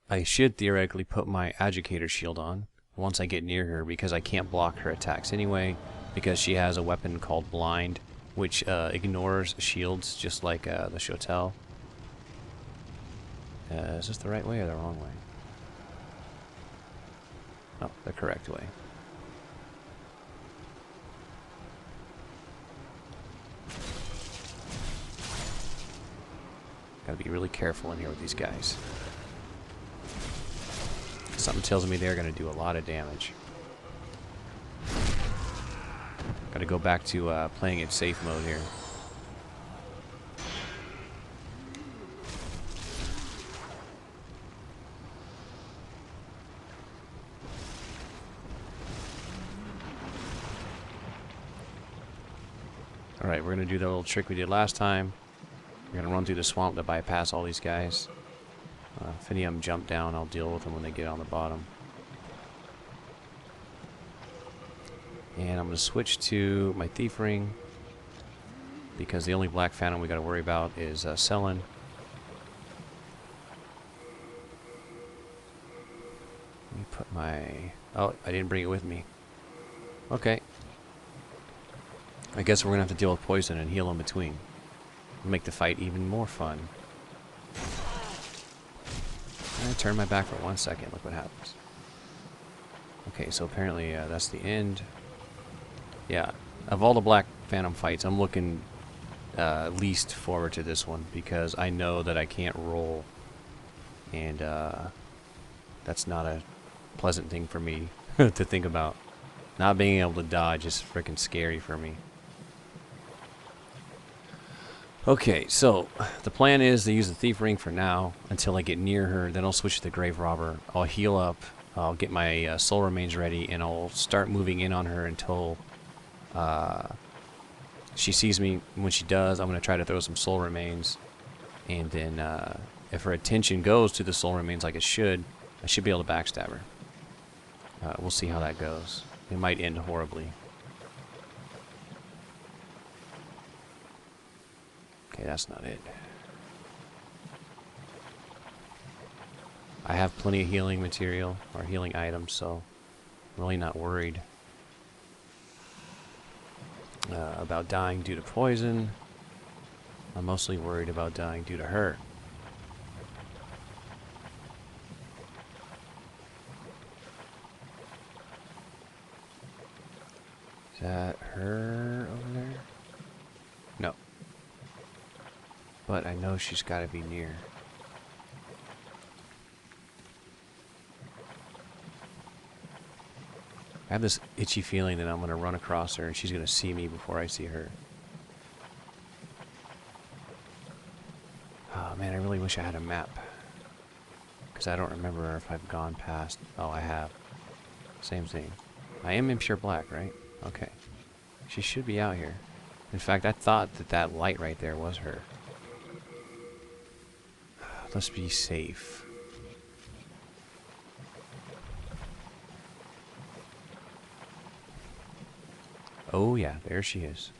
I should theoretically put my Agitator shield on once I get near her because I can't block her attacks anyway because she has a weapon called Blind which ignores shields just like the Shotel. Is this the right way or the wrong way? Oh, the correct way. Gotta be really careful in here with these guys. Something tells me they're gonna do a lot of damage. Gotta go back to playing it safe mode here. Alright, we're gonna do the little trick we did last time. We're gonna run through the swamp to bypass all these guys. If any of them jump down, I'll deal with them when they get on the bottom. And I'm gonna switch to my Thief Ring because the only Black Phantom we gotta worry about is Selen. Let me put my... Oh, I didn't bring it with me. Okay. I guess we're gonna have to deal with poison and heal in between. Make the fight even more fun. I turn my back for 1 second. Look what happens. Okay, so apparently that's the end. Yeah, of all the Black Phantom fights, I'm looking least forward to this one because I know that I can't roll, and that's not a pleasant thing for me to think about. Not being able to dodge is freaking scary for me. Okay, so the plan is to use the Thief Ring for now until I get near her. Then I'll switch to the Grave Robber. I'll heal up. I'll get my soul remains ready, and I'll start moving in on her until she sees me. When she does, I'm going to try to throw some soul remains. And then if her attention goes to the soul remains like it should, I should be able to backstab her. We'll see how that goes. It might end horribly. Okay, that's not it. I have plenty of healing material, or healing items, so I'm really not worried about dying due to poison. I'm mostly worried about dying due to her. Is that her over there? No. But I know she's got to be near. I have this itchy feeling that I'm going to run across her and she's going to see me before I see her. Oh man, I really wish I had a map. Because I don't remember if I've gone past... Oh, I have. Same thing. I am in pure black, right? Okay. She should be out here. In fact, I thought that that light right there was her. Let's be safe. Oh yeah, there she is.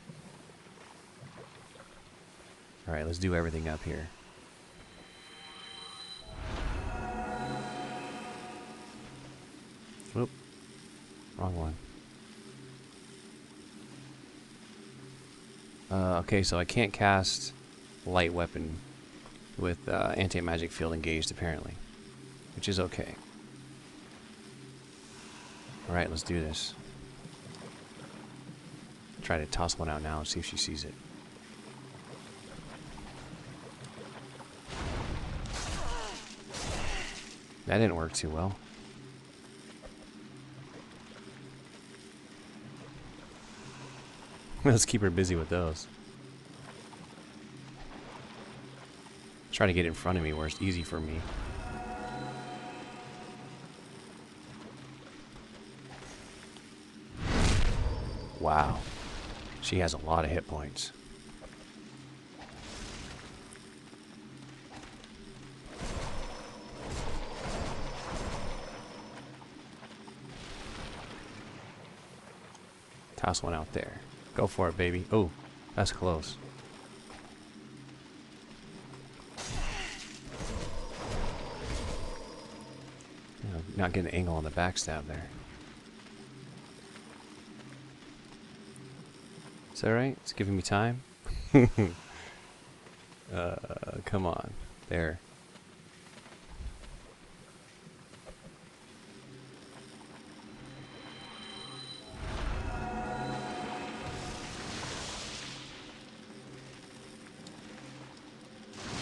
Alright, let's do everything up here. Whoop. Wrong one. Okay, so I can't cast light weapon with anti-magic field engaged apparently, which is okay. Alright, let's do this. Try to toss one out now and see if she sees it. That didn't work too well. Let's keep her busy with those. Try to get in front of me where it's easy for me. Wow. She has a lot of hit points. Toss one out there. Go for it, baby. Oh, that's close. Not getting the angle on the backstab there. Is that right? It's giving me time? Come on. There.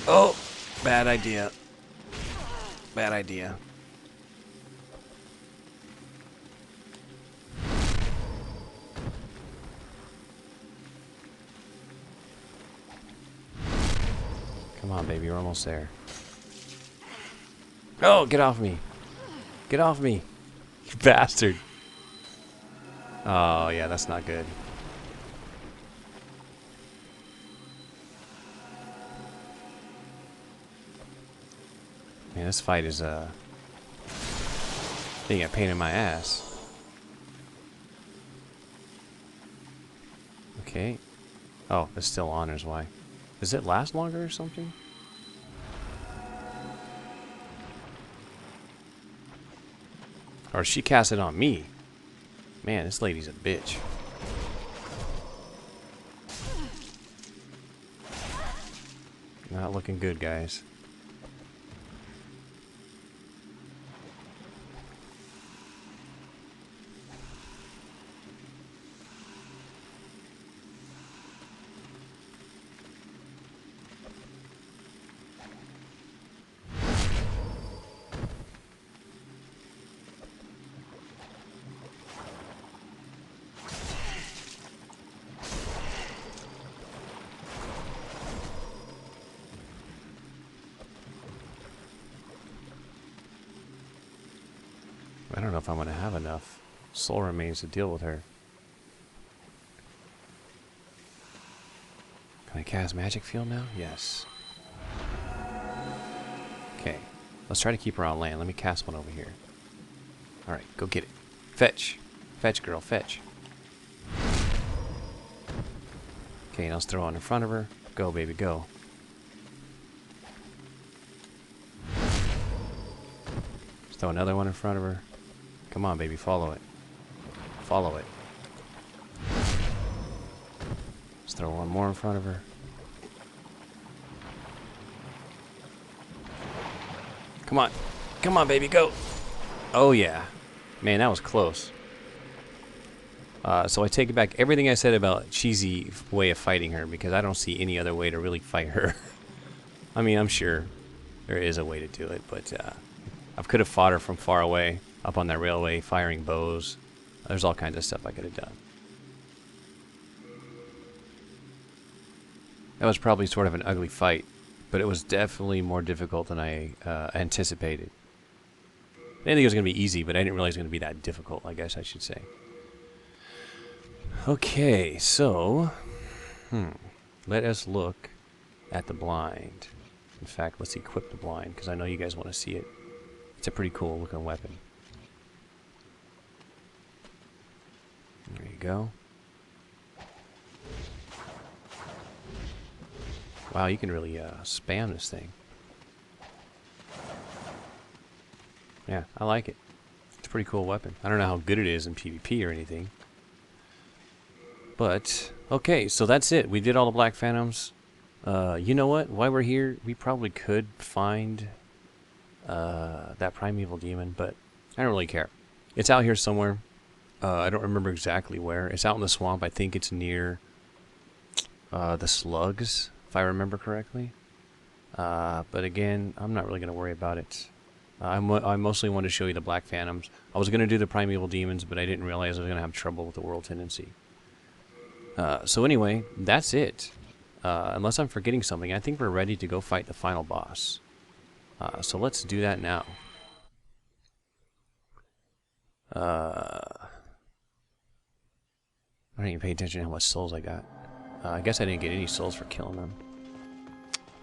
Oh! Bad idea. Bad idea. Come on, baby, you're almost there. Oh, get off me. Get off me. You bastard. Oh, yeah, that's not good. Man, this fight is, being a pain in my ass. Okay. Oh, it's still on, is why. Does it last longer or something? Or she cast it on me. Man, this lady's a bitch. Not looking good, guys. I don't know if I'm going to have enough soul remains to deal with her. Can I cast Magic Field now? Yes. Okay. Let's try to keep her on land. Let me cast one over here. Alright, go get it. Fetch. Fetch, girl, fetch. Okay, now let's throw one in front of her. Go, baby, go. Let's throw another one in front of her. Come on, baby, follow it. Follow it. Let's throw one more in front of her. Come on. Come on, baby, go. Oh, yeah. Man, that was close. So I take back everything I said about cheesy way of fighting her, because I don't see any other way to really fight her. I mean, I'm sure there is a way to do it, but I could have fought her from far away. Up on that railway, firing bows. There's all kinds of stuff I could have done. That was probably sort of an ugly fight, but it was definitely more difficult than I anticipated. I didn't think it was going to be easy, but I didn't realize it was going to be that difficult, I guess I should say. Okay, so... let us look at the blind. In fact, let's equip the blind, because I know you guys want to see it. It's a pretty cool looking weapon. There you go. Wow, you can really spam this thing. Yeah, I like it. It's a pretty cool weapon. I don't know how good it is in PvP or anything. But, okay, so that's it. We did all the Black Phantoms. You know what? While we're here, we probably could find that Primeval demon, but I don't really care. It's out here somewhere. I don't remember exactly where. It's out in the swamp. I think it's near the slugs, if I remember correctly. But again, I'm not really going to worry about it. I mostly want to show you the Black Phantoms. I was going to do the Primeval Demons, but I didn't realize I was going to have trouble with the World Tendency. So anyway, that's it. Unless I'm forgetting something, I think we're ready to go fight the final boss. So let's do that now. I didn't even pay attention to how much souls I got. I guess I didn't get any souls for killing them.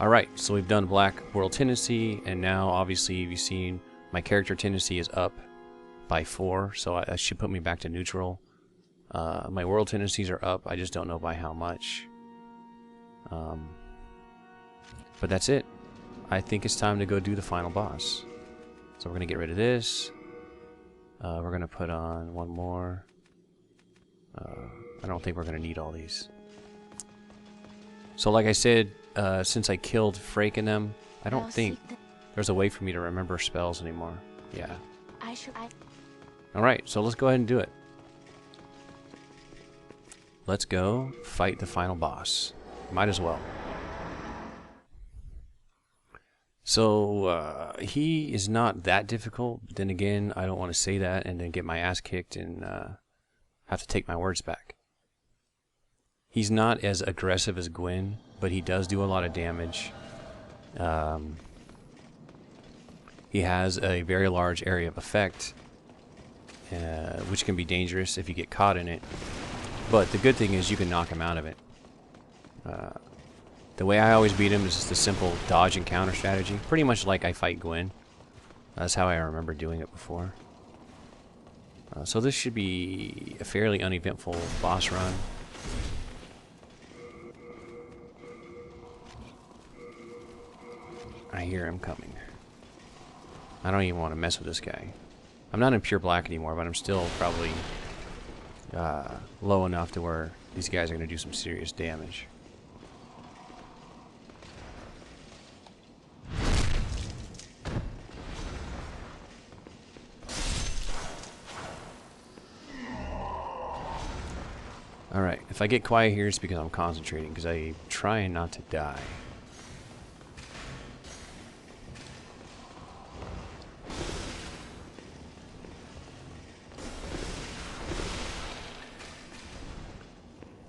Alright, so we've done Black World Tendency, and now obviously you've seen my character tendency is up by 4, so that should put me back to neutral. My world tendencies are up, I just don't know by how much. But that's it. I think it's time to go do the final boss. So we're going to get rid of this. We're going to put on one more. I don't think we're going to need all these. So like I said, since I killed Frake in them, I don't think there's a way for me to remember spells anymore. Yeah. Alright, so let's go ahead and do it. Let's go fight the final boss. Might as well. So, he is not that difficult. Then again, I don't want to say that and then get my ass kicked and have to take my words back. He's not as aggressive as Gwen, but he does do a lot of damage. He has a very large area of effect, which can be dangerous if you get caught in it. But the good thing is you can knock him out of it. The way I always beat him is just a simple dodge and counter strategy. Pretty much like I fight Gwen. That's how I remember doing it before. So this should be a fairly uneventful boss run. I hear him coming. I don't even want to mess with this guy. I'm not in pure black anymore, but I'm still probably low enough to where these guys are going to do some serious damage. Alright, if I get quiet here, it's because I'm concentrating, because I'm trying not to die.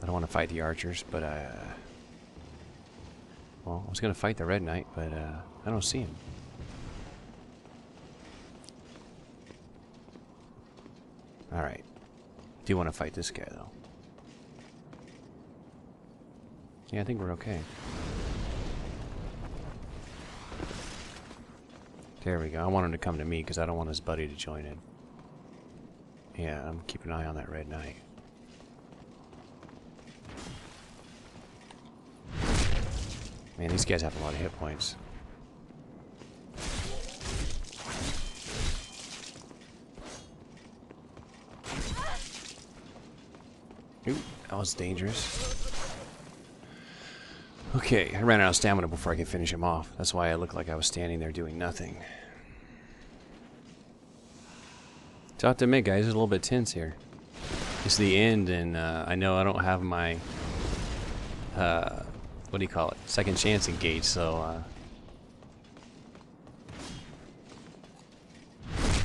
I don't want to fight the archers, but well, I was going to fight the Red Knight, but I don't see him. Alright. Do want to fight this guy, though. Yeah, I think we're okay. There we go. I want him to come to me because I don't want his buddy to join in. Yeah, I'm keeping an eye on that Red Knight. Man, these guys have a lot of hit points. Ooh, that was dangerous. Okay, I ran out of stamina before I could finish him off. That's why I looked like I was standing there doing nothing. So I have to admit, guys, it's a little bit tense here. It's the end, and I know I don't have my, what do you call it? Second chance engaged, so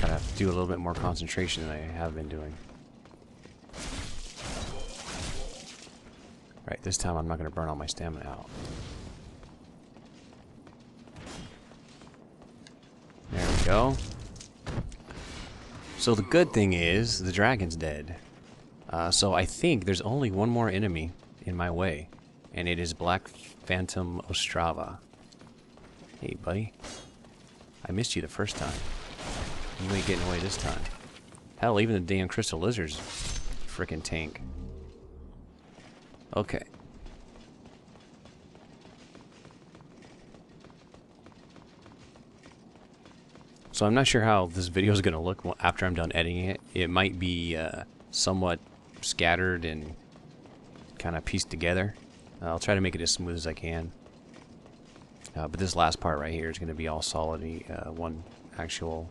gotta have to do a little bit more concentration than I have been doing. Right, this time I'm not going to burn all my stamina out. There we go. So the good thing is, the dragon's dead. So I think there's only one more enemy in my way, and it is Black Phantom Ostrava. Hey, buddy. I missed you the first time. You ain't getting away this time. Hell, even the damn crystal lizard's frickin' tank. Okay. So I'm not sure how this video is going to look after I'm done editing it. It might be somewhat scattered and kind of pieced together. I'll try to make it as smooth as I can. But this last part right here is going to be all solid, one actual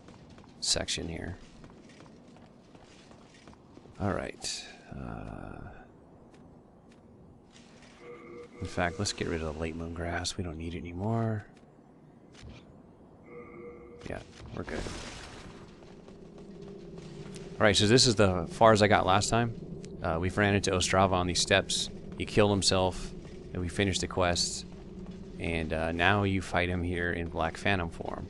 section here. Alright. In fact, let's get rid of the late moon grass. We don't need it anymore. Yeah, we're good. Alright, so this is the far as I got last time. We ran into Ostrava on these steps. He killed himself, and we finished the quest. And now you fight him here in Black Phantom form.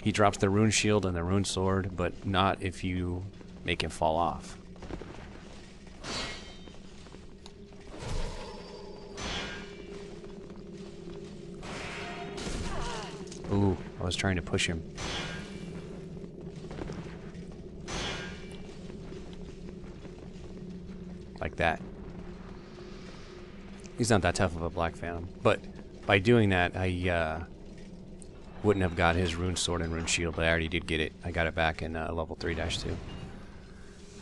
He drops the rune shield and the rune sword, but not if you make him fall off. Ooh, I was trying to push him. Like that. He's not that tough of a Black Phantom, but by doing that, I wouldn't have got his rune sword and rune shield, but I already did get it. I got it back in level 3-2.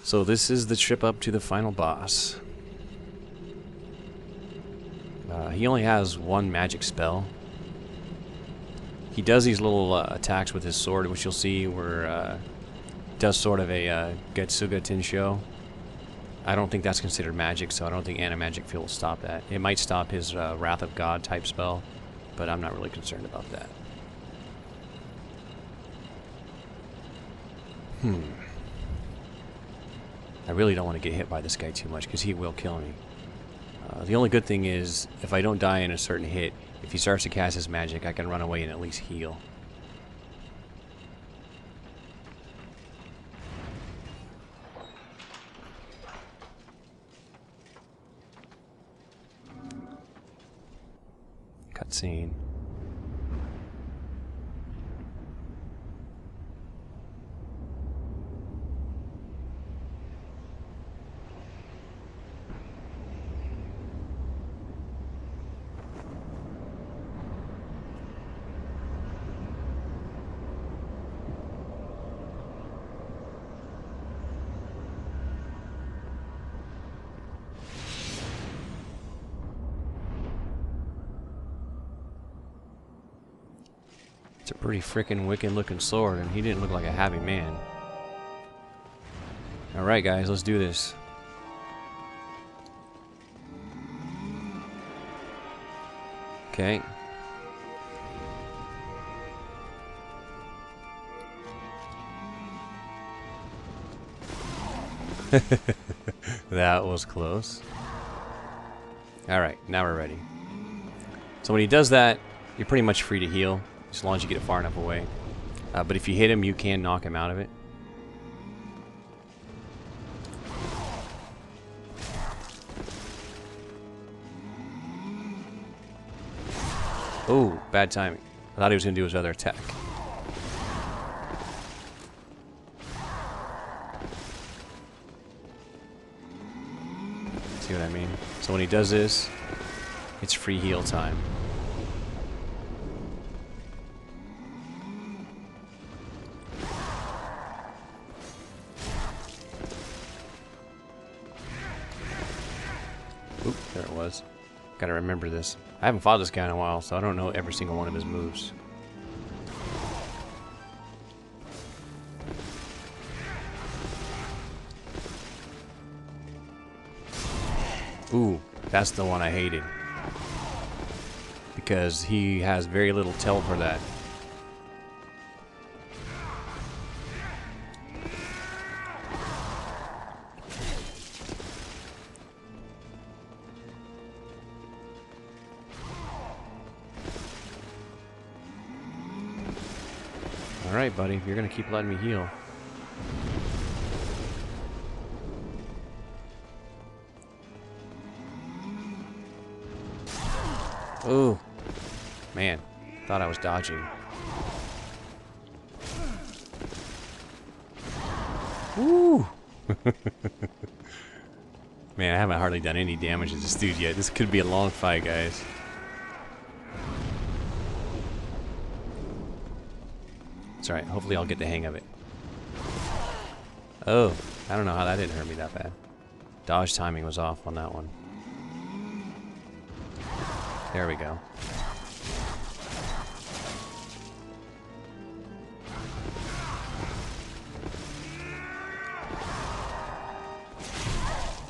So this is the trip up to the final boss. He only has one magic spell. He does these little attacks with his sword, which you'll see where does sort of a Getsuga Tensho. I don't think that's considered magic, so I don't think Animagic Field will stop that. It might stop his Wrath of God type spell, but I'm not really concerned about that. I really don't want to get hit by this guy too much, because he will kill me. The only good thing is, if I don't die in a certain hit, if he starts to cast his magic, I can run away and at least heal. Cutscene. It's a pretty freaking wicked looking sword, and he didn't look like a happy man. Alright guys, let's do this. Okay. That was close. Alright, now we're ready. So when he does that, you're pretty much free to heal, as long as you get it far enough away. But if you hit him, you can knock him out of it. Oh, bad timing. I thought he was going to do his other attack. See what I mean? So when he does this, it's free heal time. Oop, there it was. Gotta remember this. I haven't fought this guy in a while, so I don't know every single one of his moves. Ooh, that's the one I hated. Because he has very little tell for that. Alright, buddy, if you're gonna keep letting me heal. Ooh. Man, thought I was dodging. Woo! Man, I haven't hardly done any damage to this dude yet. This could be a long fight, guys. It's alright, hopefully I'll get the hang of it. Oh, I don't know how that didn't hurt me that bad. Dodge timing was off on that one. There we go.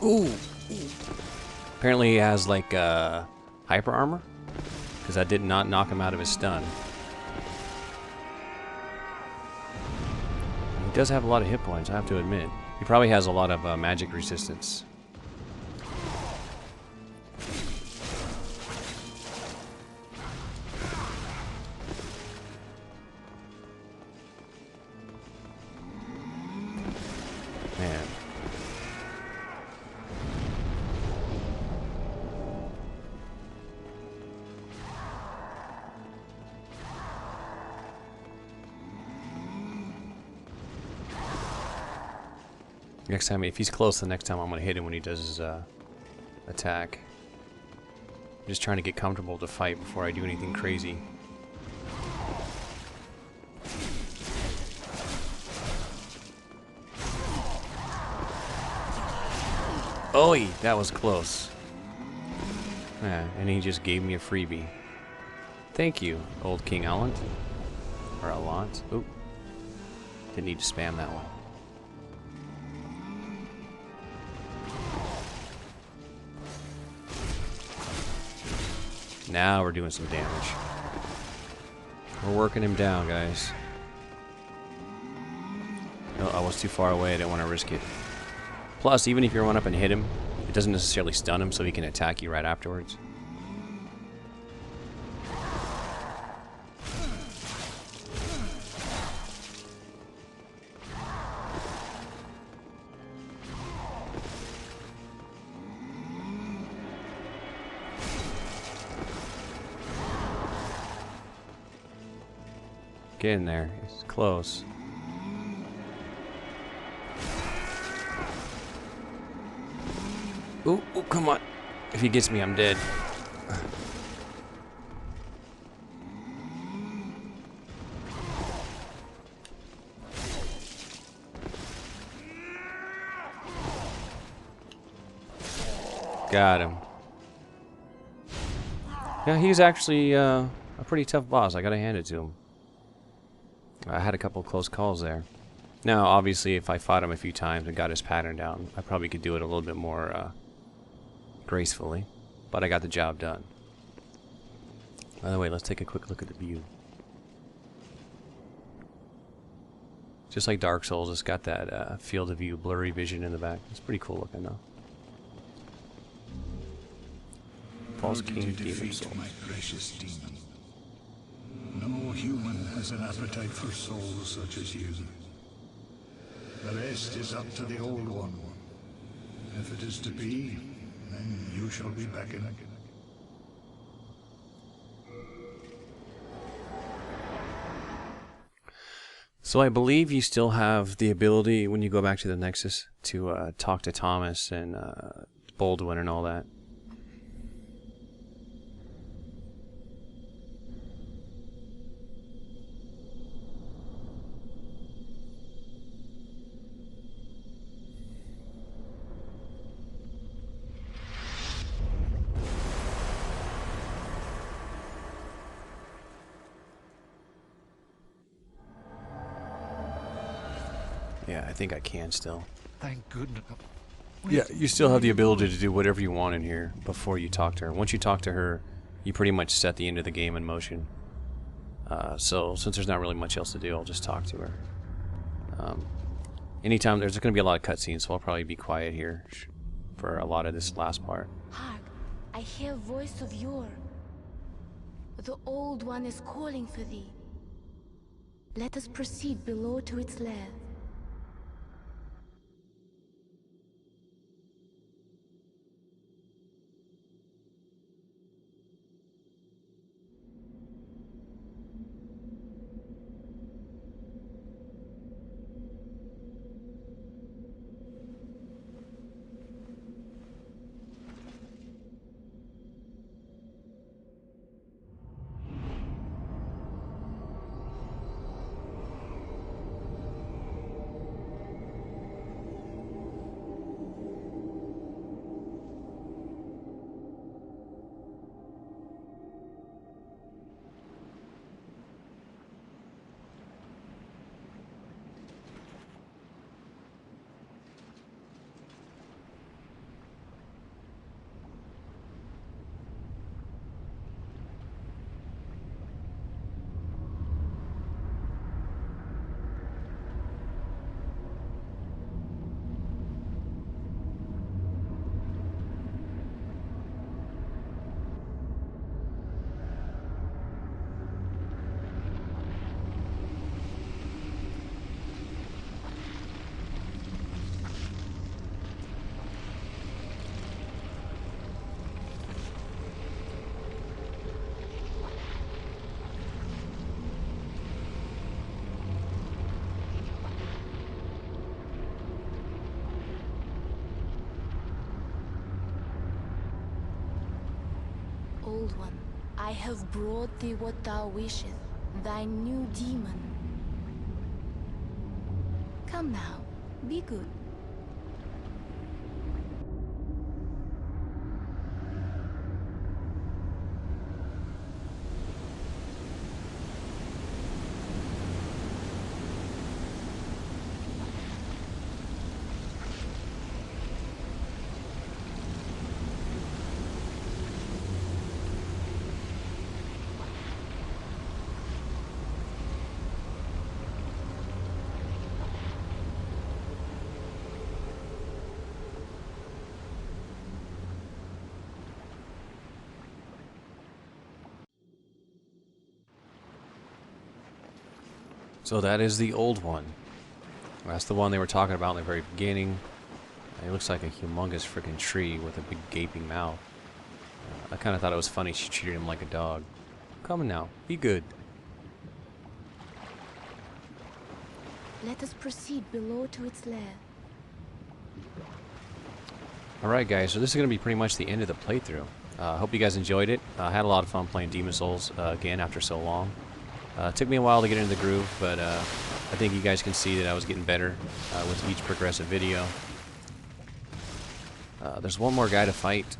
Ooh! Apparently he has like hyper armor, because I did not knock him out of his stun. He does have a lot of hit points, I have to admit. He probably has a lot of magic resistance. Next time, if he's close, the next time I'm gonna hit him when he does his attack. I'm just trying to get comfortable to fight before I do anything crazy. Oi, that was close. Yeah, and he just gave me a freebie. Thank you, old King Allant. Or Allant. Oop. Didn't need to spam that one. Now we're doing some damage. We're working him down, guys. No, I was too far away. I didn't want to risk it. Plus, even if you run up and hit him, it doesn't necessarily stun him, so he can attack you right afterwards. Get in there. It's close. Ooh, ooh, come on. If he gets me, I'm dead. Got him. Yeah, he's actually a pretty tough boss. I gotta hand it to him. I had a couple close calls there. Now, obviously, if I fought him a few times and got his pattern down, I probably could do it a little bit more gracefully. But I got the job done. By the way, let's take a quick look at the view. Just like Dark Souls, it's got that field of view, blurry vision in the back. It's pretty cool looking, though. False King Demon Soul. My precious demon. No human has an appetite for souls such as you. The rest is up to the Old One. If it is to be, then you shall be beckoned. So I believe you still have the ability, when you go back to the Nexus, to talk to Thomas and Baldwin and all that. Yeah, I think I can still. Thank goodness. Yeah, you still have the ability to do whatever you want in here before you talk to her. Once you talk to her, you pretty much set the end of the game in motion. So, since there's not really much else to do, I'll just talk to her. Anytime, there's going to be a lot of cutscenes, so I'll probably be quiet here for a lot of this last part. Hark, I hear a voice of yore. The Old One is calling for thee. Let us proceed below to its lair. Old One. I have brought thee what thou wishest, thy new demon. Come now, be good. So that is the Old One. That's the one they were talking about in the very beginning. It looks like a humongous freaking tree with a big gaping mouth. I kind of thought it was funny she treated him like a dog. Come on now, be good. Let us proceed below to its lair. Alright guys, so this is going to be pretty much the end of the playthrough. Hope you guys enjoyed it. I had a lot of fun playing Demon Souls again after so long. It took me a while to get into the groove, but I think you guys can see that I was getting better with each progressive video. There's one more guy to fight,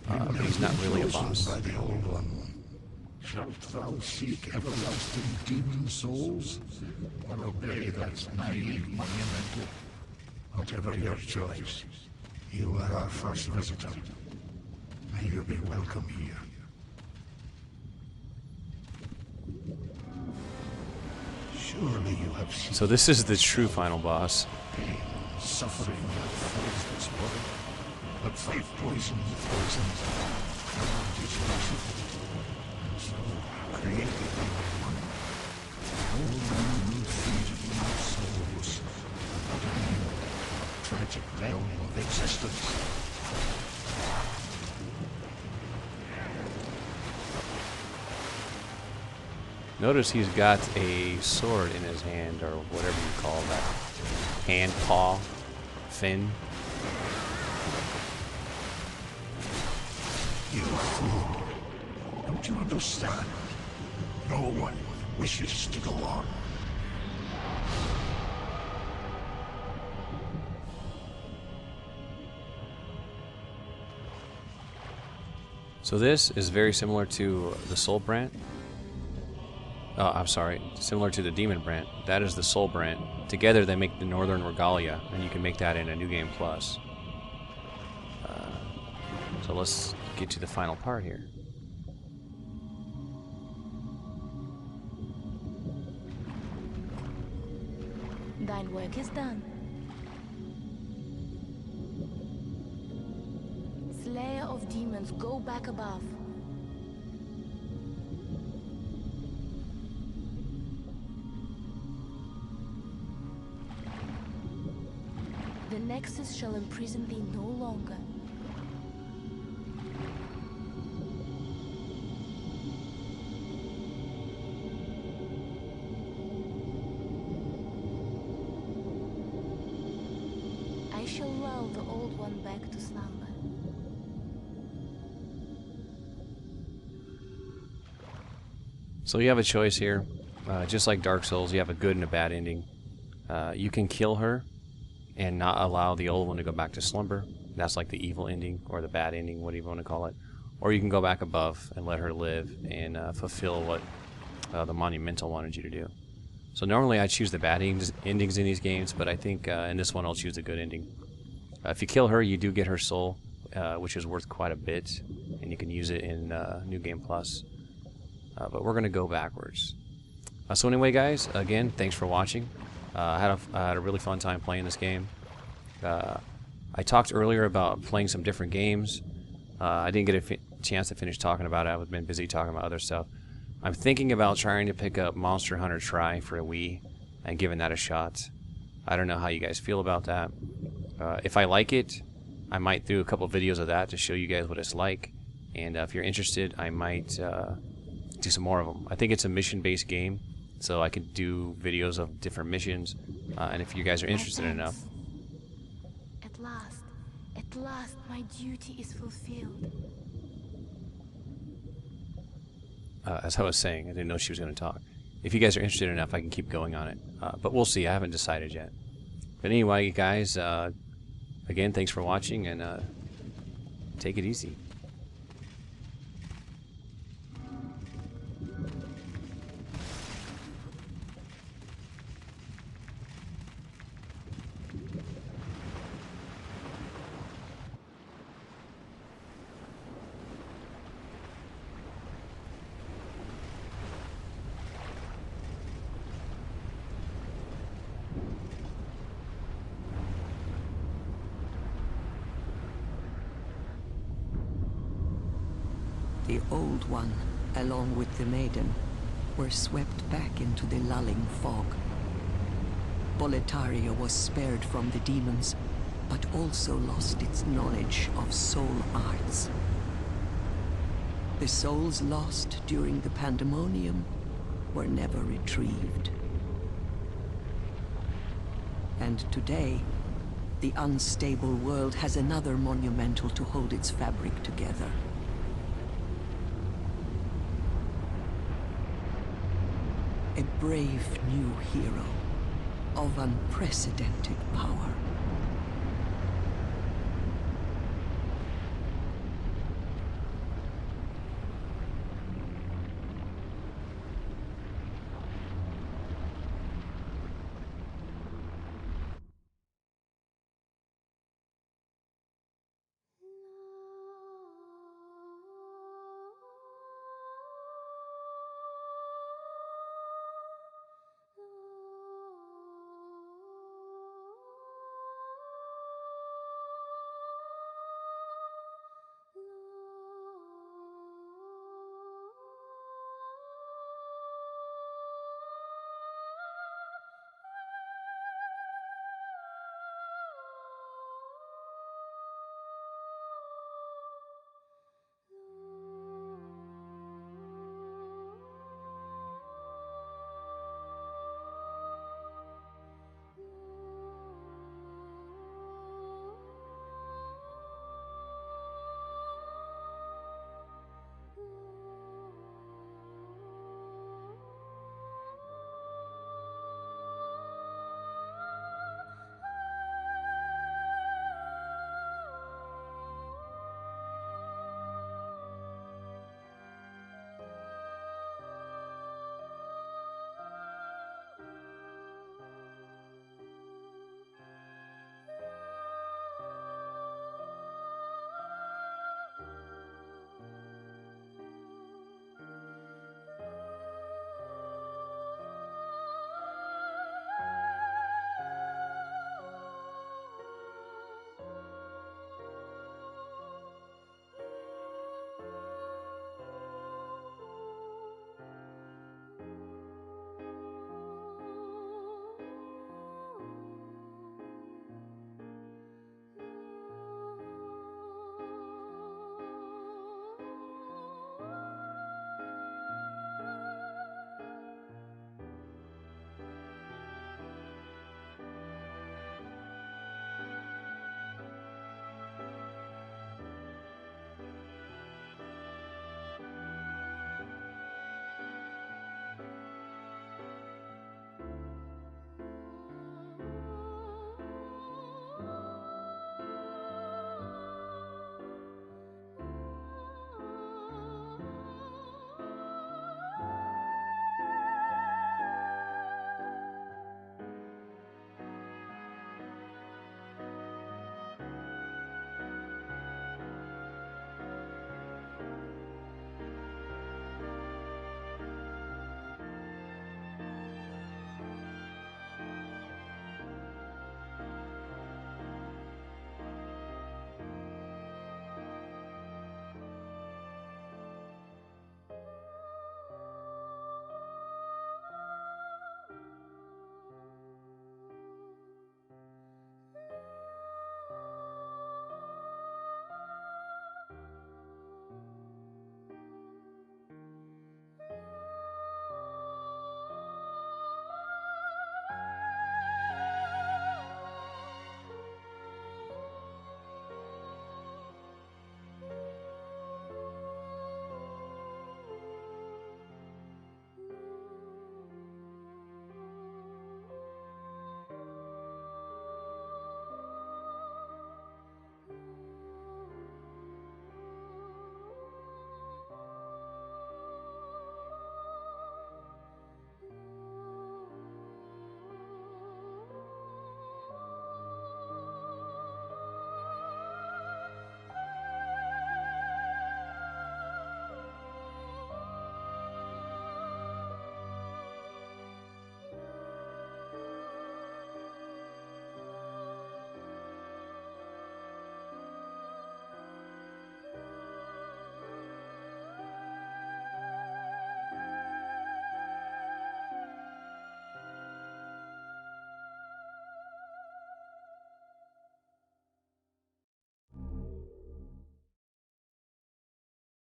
but he's not really a boss. By the Old One. Shalt thou seek everlasting demon souls, or obey that naive monumental? Whatever your choice, you are our first visitor. May you be welcome here. Surely you have seen So this is the true final boss. pain, suffering that fills this world. But faith poisons poisons. God is merciful. And so created one. All men will feed on souls. But a tragic realm of existence. Notice he's got a sword in his hand, or whatever you call that. Hand, paw, fin. You fool. Don't you understand? No one wishes to go on. So this is very similar to the Soul Brand. Oh, I'm sorry, similar to the Demon Brand. That is the Soul Brand. Together they make the Northern Regalia, and you can make that in a New Game Plus. So let's get to the final part here. Thine work is done. Slayer of demons, go back above. The Nexus shall imprison thee no longer. I shall lull the Old One back to slumber. So you have a choice here. Just like Dark Souls, you have a good and a bad ending. You can kill her and not allow the Old One to go back to slumber. That's like the evil ending, or the bad ending, whatever you want to call it. Or you can go back above and let her live and fulfill what the Monumental wanted you to do. So normally I choose the bad endings in these games, but I think in this one I'll choose the good ending. If you kill her, you do get her soul, which is worth quite a bit, and you can use it in New Game Plus. But we're going to go backwards. So anyway, guys, again, thanks for watching. I had a really fun time playing this game. I talked earlier about playing some different games. I didn't get a chance to finish talking about it. I've been busy talking about other stuff. I'm thinking about trying to pick up Monster Hunter Tri for a Wii and giving that a shot. I don't know how you guys feel about that. If I like it, I might do a couple videos of that to show you guys what it's like. And if you're interested, I might do some more of them. I think it's a mission-based game, so I could do videos of different missions. And if you guys are interested enough. At last, my duty is fulfilled. as I was saying, I didn't know she was going to talk. If you guys are interested enough, I can keep going on it. But we'll see. I haven't decided yet. But anyway, guys, again, thanks for watching, and take it easy. The Old One, along with the Maiden, were swept back into the lulling fog. Latria was spared from the demons, but also lost its knowledge of soul arts. The souls lost during the pandemonium were never retrieved. And today, the unstable world has another monumental to hold its fabric together. A brave new hero of unprecedented power.